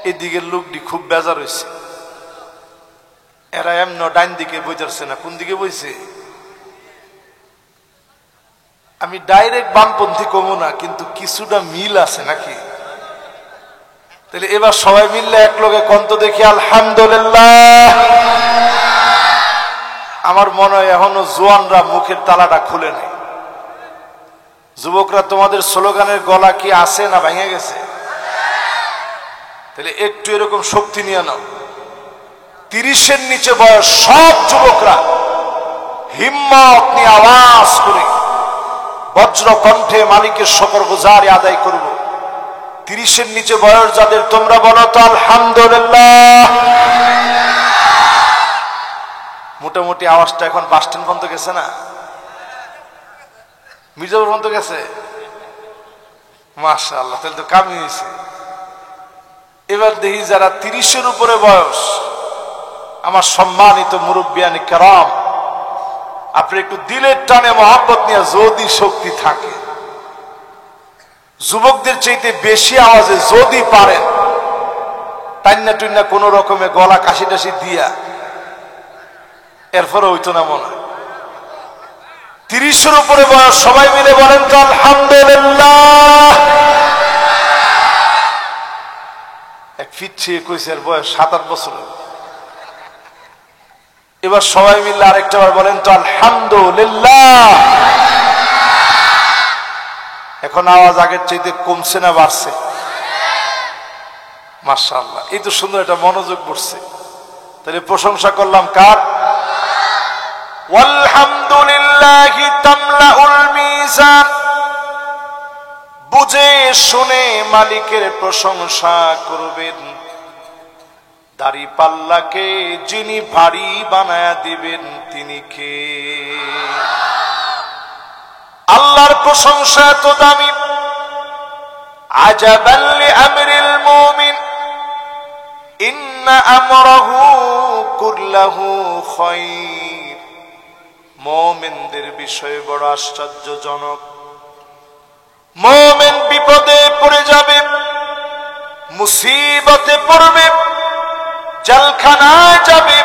এদিকের লোকটি খুব বেজার হয়েছে। এরা এমন ডাইন দিকে বইতেছে না, কোন দিকে বইছে? আমি ডাইরেক্ট বামপন্থী কমু না, কিন্তু কিছুটা মিল আছে নাকি? তাহলে এবার সবাই মিললে এক লগে কন্ত দেখি আলহামদুলিল্লাহ। আমার মনে হয় এখনো জোয়ানরা মুখের তালাটা খুলে নেই। যুবকরা, তোমাদের স্লোগানের গলা কি আছে না ভেঙে গেছে? তাহলে একটু এরকম শক্তি নিয়ে নাও। 30-এর নিচে বয়স সব যুবকরা হিম্মত নিয়ে আওয়াজ করে বজ্র কণ্ঠে মালিকের শুকরগুজারি আদায় করব। 30-এর নিচে বয়স যাদের, তোমরা বলো তো আলহামদুলিল্লাহ। মোটামুটি আওয়াজটা এখন বাস স্ট্যান্ড পর্যন্ত গেছে না? মির্জাপুর পর্যন্ত গেছে? মাশাআল্লাহ, তাহলে তো কামি হয়েছে। এবার দেখি যারা 30-এর উপরে বয়স, আমার সম্মানিত মুরব্বিয়ান কেরাম, আপনি একটু দিলের টানে মহব্বত নিয়ে যদি শক্তি থাকে, যুবকদের চাইতে বেশি আওয়াজে যদি পারেন, টান্না টুন্না কোন রকমে গলা কাশি টাশি দিয়া, এরপরে হইতো না মনে হয়। 30-এর উপরে বয়স সবাই মিলে বলেন তো আলহামদুলিল্লাহ। এক ফিরছে কইসের বয়স 7-8 বছর। এবার সবাই মিলে আরেকটা বার বলেন তো আলহামদুলিল্লাহ। এখন আওয়াজ আগের চাইতে কমছে না বাড়ছে? মাশাআল্লাহ, এই তো সুন্দর একটা মনোযোগ বসছে। তাহলে প্রশংসা করলাম কার? ওয়ালহামদুলিল্লাহি তামলাউল মিজান। বুঝে শুনে মালিকের প্রশংসা করবেন। দাড়ি পাল্লাকে যিনি ভারী বানায়া দিবেন তিনি কে? আল্লাহর প্রশংসা এত দামি। আজাবান লিআমরিল মুমিন ইন্না আমরাহু কুল্লাহু খায়র। মুমিনদের বিষয় বড় আশ্চর্যজনক। মুমিন বিপদে পড়ে যাবে, মুসিবতে পড়বে, জেলখানায় যাবে,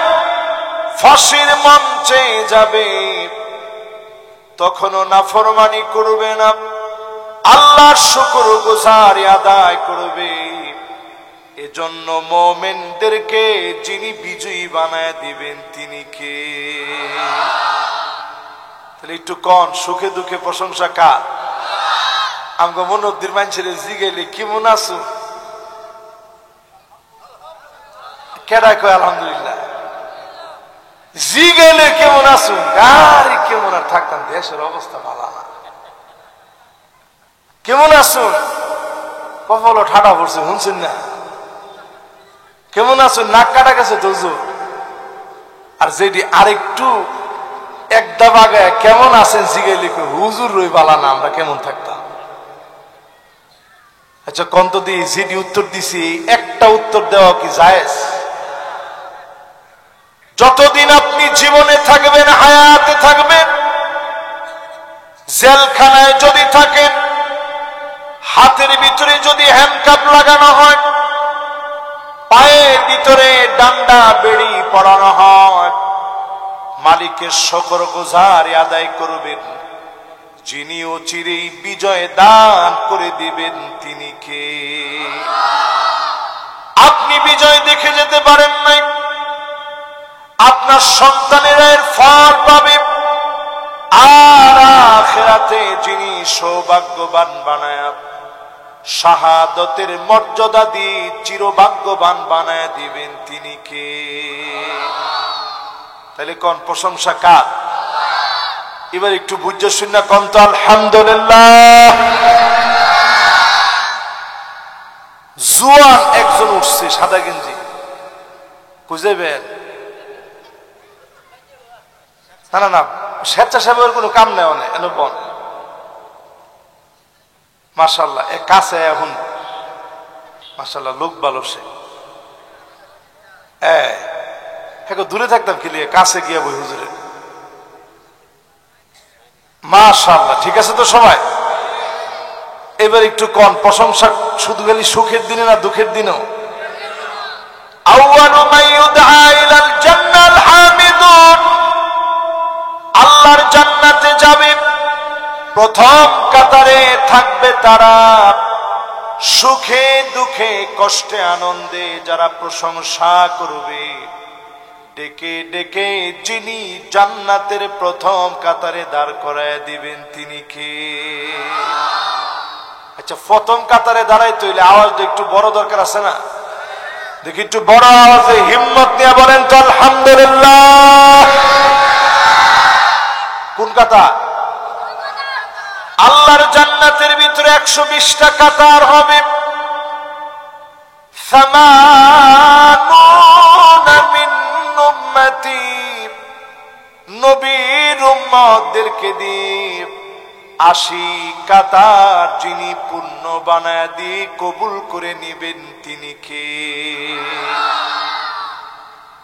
ফাঁসির মঞ্চে যাবে, তখনও নাফরমানি করবে না, আল্লাহর শুকরগুজারি আদায় করবে। এজন্য মুমিনদেরকে যিনি বিজয়ী বানায় দিবেন তিনি কে? তাহলে একটু কন, সুখে দুঃখে প্রশংসা কার? আমগো মনোদ্দির মানুষের জিগেলে কেমন আছো, কেডা কয় আলহামদুলিল্লাহ, জিগেলে কেমন আছো, গাড়ি কেমন আর থাকতাম, দেশের অবস্থা ভালো না। কেমন আছো, কপালও ঠাডা পড়ছে, শুনছেন না? কেমন আছো, নাক কাটা গেছে তো হুজুর। আর যেটি আরেকটু একটা বাগায় কেমন আছেন জিগাইলে হুজুর রই বালা না, আমরা কেমন থাকতাম। আচ্ছা কন্ত দিয়ে যেটি উত্তর দিছি একটা উত্তর দেওয়া কি জায়েজ? যতদিন আপনি জীবনে থাকবেন, হায়াতে থাকবেন, জেলখানায় যদি থাকেন, হাতের ভিতরে যদি হ্যান্ডকাপ লাগানো হয়, পায়ের ভিতরে ডান্ডা বেড়ি পড়ানো হয়, মালিকের শুকরগুজারি আদায় করবেন, যিনি অচিরেই বিজয় দান করে দিবেন তিনি কে? আপনি বিজয় দেখে যেতে পারেন নাই, আপনার সন্তানেরা এর ফল পাবে, আর আখিরাতে যিনি সৌভাগ্যবান বানায় শাহাদতের মর্যাদা দিয়ে চিরভাগ্যবান বানায় দিবেন তিনি কে? তাহলে কোন প্রশংসা কার? এবার একটু বুঝে শুনে কোন তো আলহামদুলিল্লাহ। জুয়ান একজন উঠছে সাদা গেঞ্জি, বুঝেবেন না? না না, স্বেচ্ছাসেবকের কোনো কাম নেই অনেক বন। মাশাআল্লাহ, এ কাছে এখন মাশাআল্লাহ লোক ভালো, সে দূরে থাকতাম কি লিয়ে, কাছে গিয়া বই হুজুরে। মাশাআল্লাহ, ঠিক আছে তো সবাই? এবার একটু কোন প্রশংসা শুধু খালি সুখের দিনে না দুঃখের দিনেও? আউয়ালু মান ইউদআ ইলাল জান্নাল হামিদুন। আল্লাহর জান্নাতে যাবে, প্রথম কাতারে থাকবে তারা, সুখে দুঃখে কষ্টে আনন্দে যারা প্রশংসা করবে, ডেকে ডেকে যিনি জান্নাতের প্রথম কাতারে দাঁড় করায় দিবেন তিনি কে? আচ্ছা প্রথম কাতারে দাঁড়াইতে হইলে আওয়াজটা একটু বড় দরকার আছে না? দেখি একটু বড় আওয়াজে হিম্মত নিয়ে বলেন তো আলহামদুলিল্লাহ। কোন কাতার? আল্লাহর জান্নাতের ভিতরে 120টা কাতার হবে। নবীর উম্মতদেরকে দিয়ে 80 কাতার যিনি পূর্ণ বানায় দিয়ে কবুল করে নিবেন তিনি কে?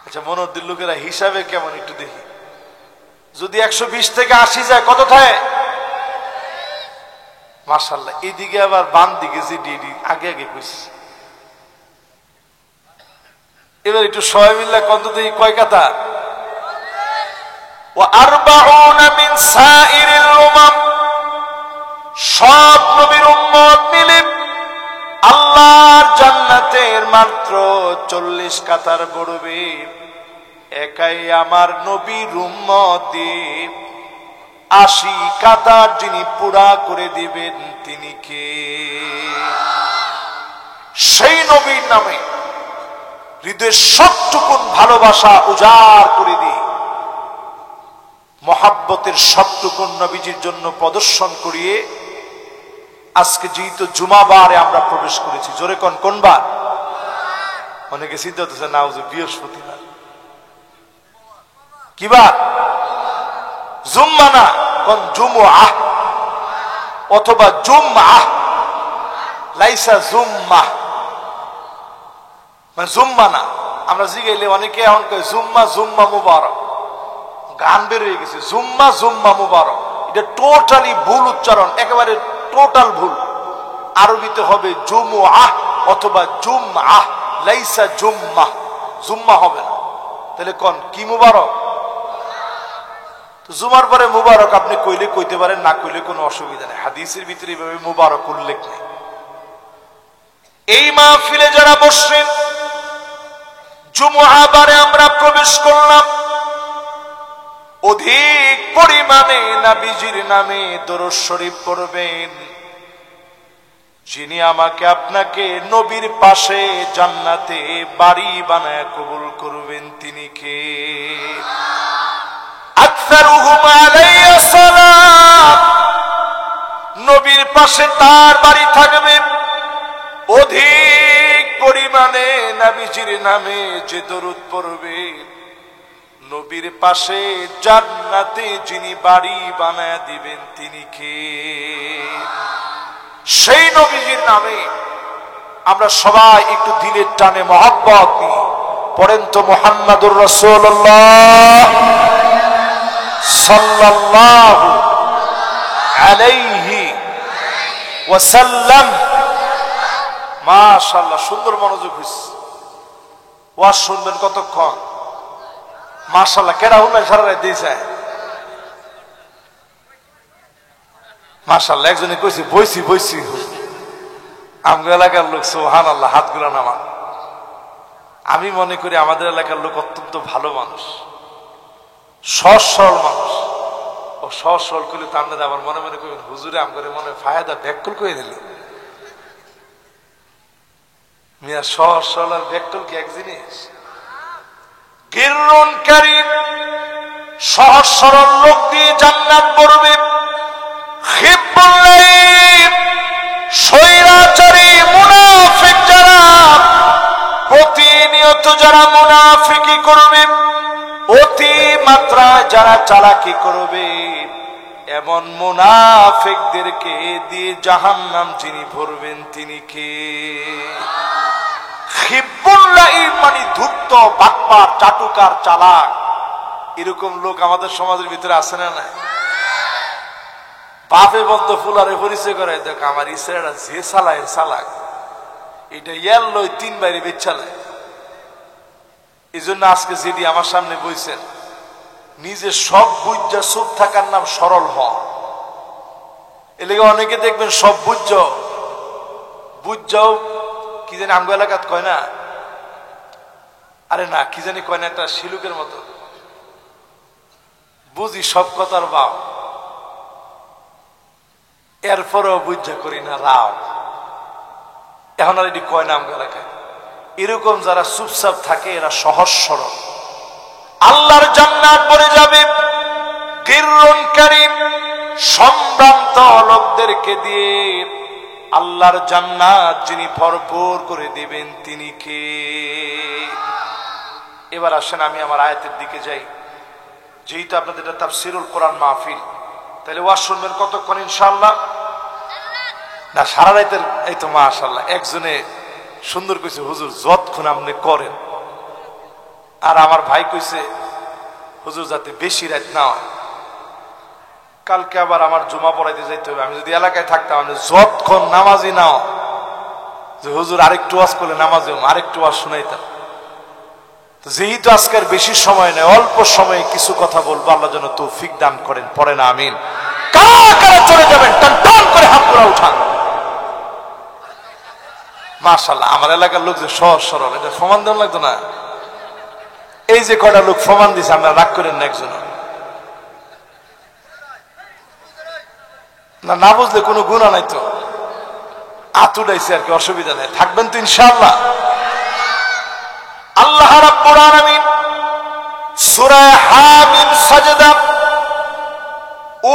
আচ্ছা মনোদ্দির লোকেরা হিসাবে কেমন একটু দেখি। যদি 120 থেকে 80 যায় কত থাকে? মাশাআল্লাহ। এদিকে আবার বাম দিকে যে ডিডি আগে আগে কইছি। এবার একটু সবাই মিলে কত দেখি কয় কাতার? ওয়া 40 মিন সাইরিল উমাম। সব নবীর উম্মত মিলে আল্লাহর জান্নাতের মাত্র 40 কাতার পড়বে। একাই আমার নবীর উম্মত দিয়ে 80 কাতার যিনি পুরা করে দিবেন তিনি কে? সেই নবীর নামে হৃদয়ের সবটুকুন ভালোবাসা উজাড় করে দিয়ে মহাব্বতের সবটুকুন নবীজির জন্য প্রদর্শন করিয়ে আজকে যেহেতু জুমাবারে আমরা প্রবেশ করেছি, জোরে কোন বার? অনেকে চিন্তা হতেছে না হুজুর বৃহস্পতিবার কি বার? জুম্মা না, কোন জুমুআহ অথবা জুমআহ, লাইসা জুম্মা, মানে জুম্মা না। আমরা জিগাইলে অনেকে এখন কয় জুম্মা জুম্মা মুবারক, গান বের হয়ে গেছে জুম্মা জুম্মা মুবারক। এটা টোটালি ভুল উচ্চারণ, একেবারে টোটাল ভুল। আরবিতে হবে জুমুআহ অথবা জুমআহ, লাইসা জুম্মা, জুম্মা হবে না। তাহলে কোন কি মুবারক? তো জুমার পরে মুবারক আপনি কইলে কইতে পারেন, না কইলে কোনো অসুবিধা নেই। হাদিসের ভিতরে এইভাবে মুবারক উল্লেখ নেই। এই মাহফিলে যারা বসছেন, জুমআ বারে আমরা প্রবেশ করলাম, অধিক পরিমাণে নবীজির নামে দরুদ শরীফ পড়বেন। যিনি আমাকে আপনাকে নবীর পাশে জান্নাতে বাড়ি বানায় কবুল করবেন তিনি কে? আকসারুহুম আলাইয়া সালাম, নবীর পাশে তার বাড়ি থাকবে। অধিক পরিমাণে নবীজির নামে যে দরুদ পড়বে, নবীর পাশে জান্নাতে যিনি বাড়ি বানায় দিবেন তিনি কে? সেই নবীজির নামে আমরা সবাই একটু দিলের টানে মহব্বত নিয়ে পড়েন তো মুহাম্মাদুর রাসূলুল্লাহ সাল্লাল্লাহু আলাইহি ওয়াসাল্লাম। মাশাআল্লাহ, সুন্দর মনোযোগ হইছে। ওয়াজ শুনবেন কতক্ষণ? মাশাআল্লাহ, কেডা হুনাই সারা রাত দিয়েছে। মাশাআল্লাহ, একজনে কইছে বইছি বইছি। আমগো এলাকার লোক সুবহানাল্লাহ, হাতগুলো নামান। আমি মনে করি আমাদের এলাকার লোক অত্যন্ত ভালো মানুষ, সহজ সরল মানুষ। ও সহজ সরল করলে তো আপনাদের আবার মনে মনে করবেন হুজুরে আমগরে মনে ফায়দা ব্যাকল করে দিল। মিয়া, সহজ সরল আর ব্যাকল কি এক জিনিস? গিররুন কারীম, সহজ সরল লোক দিয়ে জান্নাত পড়বে। খিব্বুল্লাইল, স্বৈরাচারী মুনাফিক যারা প্রতিনিয়ত যারা মুনাফিকি করবে, অতি মাত্রায় যারা চালাকি করবে, এমন মুনাফিকদেরকে দিয়ে জাহান্নাম যিনি ভরবেন তিনি কে? খিব্বুল্লাইল মানে ধূর্ত, বাটপার, চাটুকার, চালাক। এরকম লোক আমাদের সমাজের ভিতরে আছে না? নাই? বাপে বলতো ফুলারে পরিচয় করে, দেখ আমার ইসরায়েল যে চালায় চালাক, এটা ইয়ার লই 3 বাইরে বেচ চালায়। এই জন্য আজকে যেটি আমার সামনে বইছেন, নিজে সব বুঝা চুপ থাকার নাম সরল হওয়া। এলাকা অনেকে দেখবেন সব বুঝাও কি জানি আমগো এলাকাত কয় না, আরে না কি জানি কয় না, একটা শিলুকের মতো বুঝি সব কথার বাপ, এরপরেও বুঝা করি না রাও। এখন আর এটি কয় না আমগো এলাকায়। এরকম যারা চুপচাপ থাকে এরা সহজ সরল, আল্লাহর জান্নাত পড়ে যাবে। গিররুন কারীম, সম্ভ্রান্ত লোকদেরকে দিয়ে আল্লাহর জান্নাত যিনি ভরপুর করে দিবেন তিনি কে? এবার আসেন আমি আমার আয়াতের দিকে যাই। যেহেতু আপনাদের এটা তাফসীরুল কোরআন মাহফিল, তাহলে ওয়াজ শুনবেন কতক্ষণ ইনশাআল্লাহ? না সারা রাতের? এই তো মাশাআল্লাহ, একজনে সুন্দর কইছে হুজুর যতক্ষণ আপনি করেন। আর আমার ভাই কইছে হুজুর যাতে বেশি রাত না হয়, কালকে আবার আমার জুমা পড়াইতে যাইতে হবে। আমি যদি এলাকায় থাকতাম, আমি যতক্ষণ নামাজি নাও যে হুজুর আরেকটু ওয়াজ করলে নামাজে আরেকটু ওয়াজ শুনাইতাম। যেহেতু আজকের বেশি সময় নেই, অল্প সময়ে কিছু কথা বলবো, আল্লাহ যেন তৌফিক দান করেন। পড়েন আমিন। কারা কারা চলে যাবেন টান টান করে হাত তোলা উঠান। মাশাআল্লাহ, আমার এলাকার লোক যে সহজ সরল, এটা প্রমাণ দেওয়া লাগতো না? এই যে কটা লোক প্রমাণ দিছে, আমরা রাগ করেন না একজন না, না বুঝলে কোনো গুনাহ নাই তো, আতুডাইছে আর কি, অসুবিধা নেই। থাকবেন তো ইনশাআল্লাহ? আল্লাহ রাব্বুল আলামিন সূরা হামিম সাজদা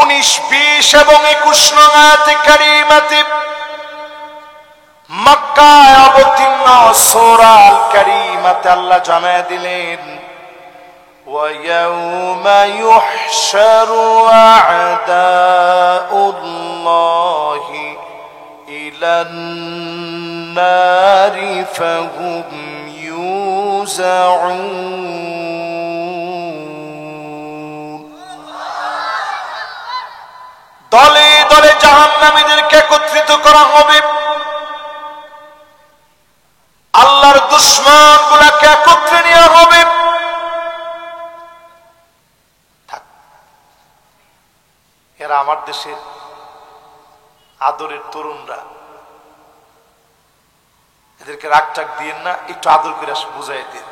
19, 20 এবং 21 নং আয়াতে কারিমাতে মক্কায় অবতীর্ণ সূরা আল কারীমাতে আল্লাহ জানায় দিলেন وَيَوْمَ يُحْشَرُ أَعْدَاءُ اللَّهِ إِلَى النَّارِ فَهُمْ يُوزَعُونَ দলে দলে জাহান্নামীদেরকে একত্রিত করা হবে, আল্লাহর দুশমন গুলাকে একত্রে নেওয়া হবে। এরা আমার দেশের আদরের তরুণরা, এদেরকে রাগ টাক দিয়েন না, একটু আদর করে বুঝাই দিন,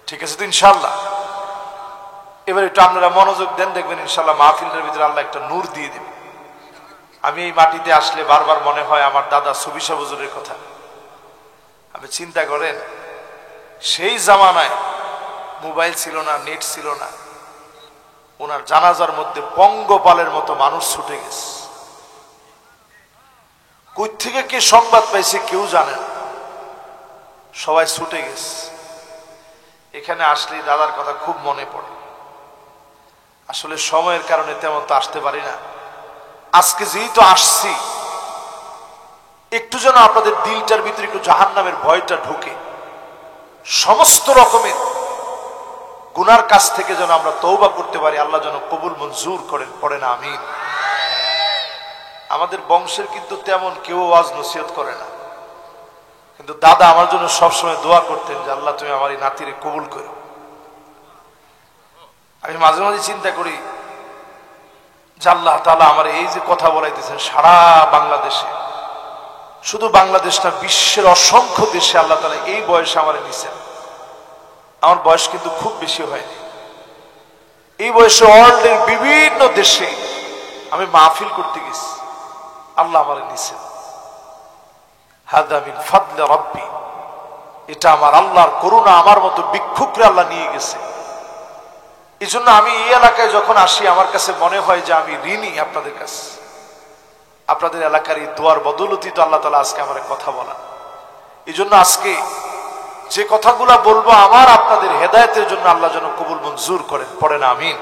ঠিক আছে তো ইনশাল্লাহ? এবার একটু আপনারা মনোযোগ দেন, দেখবেন ইনশাল্লাহ মাহফিলের ভিতরে আল্লাহ একটা নূর দিয়ে দেবে। আমি এই মাটিতে আসলে বারবার মনে হয় আমার দাদা সুবিশা হুজুরের কথা। আপনি চিন্তা করেন, সেই জামানায় মোবাইল ছিল না, নেট ছিল না, ওনার জানাজার মধ্যে পঙ্গপালের মতো মানুষ ছুটে গেছে। কই থেকে কে সংবাদ পাইছে কেউ জানে না, সবাই ছুটে গেছে। এখানে আসলেই দাদার কথা খুব মনে পড়ে। আসলে সময়ের কারণে তেমন তো আসতে পারি না। আজকে যেহেতু আসছি, একটু যেন আপনাদের দিলটার ভিতরে একটু জাহান্নামের ভয়টা ঢুকে, সমস্ত রকমের গুনার কাছ থেকে যেন আমরা তওবা করতে পারি, আল্লাহ যেন কবুল মঞ্জুর করেন, পড়েন আমিন। আমাদের বংশের কিন্তু তেমন কেউ ওয়াজ নসিহত করে না, কিন্তু দাদা আমার জন্য সবসময় দোয়া করতেন যে আল্লাহ তুমি আমার এই নাতিরে কবুল করো। আমি মাঝে মাঝে চিন্তা করি যে আল্লাহ তাআলা আমার এই যে কথা বলাইতেছেন সারা বাংলাদেশে, শুধু বাংলাদেশ না, বিশ্বের অসংখ্য দেশে আল্লাহ তাআলা এই বয়সে আমার নিছেন। আমার বয়স কিন্তু খুব বেশি হয়নি। এই বয়সে ওয়ার্ল্ডের বিভিন্ন দেশে আমি মাহফিল করতে গেছি, আল্লাহ আমার নিছেন। হাদা মিন ফাদলি রাব্বি, এটা আমার আল্লাহর করুণা। আমার মতো ভিক্ষুকরে আল্লাহ নিয়ে গেছে। এই জন্য আমি এই এলাকায় যখন আসি আমার কাছে মনে হয় যে আমি ঋণী আপনাদের কাছে। আপনাদের এলাকার এই দোয়ার বদৌলতি তো আল্লাহ তাআলা আজকে আমার কথা বলা। এই জন্য আজকে যে কথাগুলা বলবো আমার আপনাদের হেদায়েতের জন্য আল্লাহ যেন কবুল মঞ্জুর করেন, পড়েন আমিন।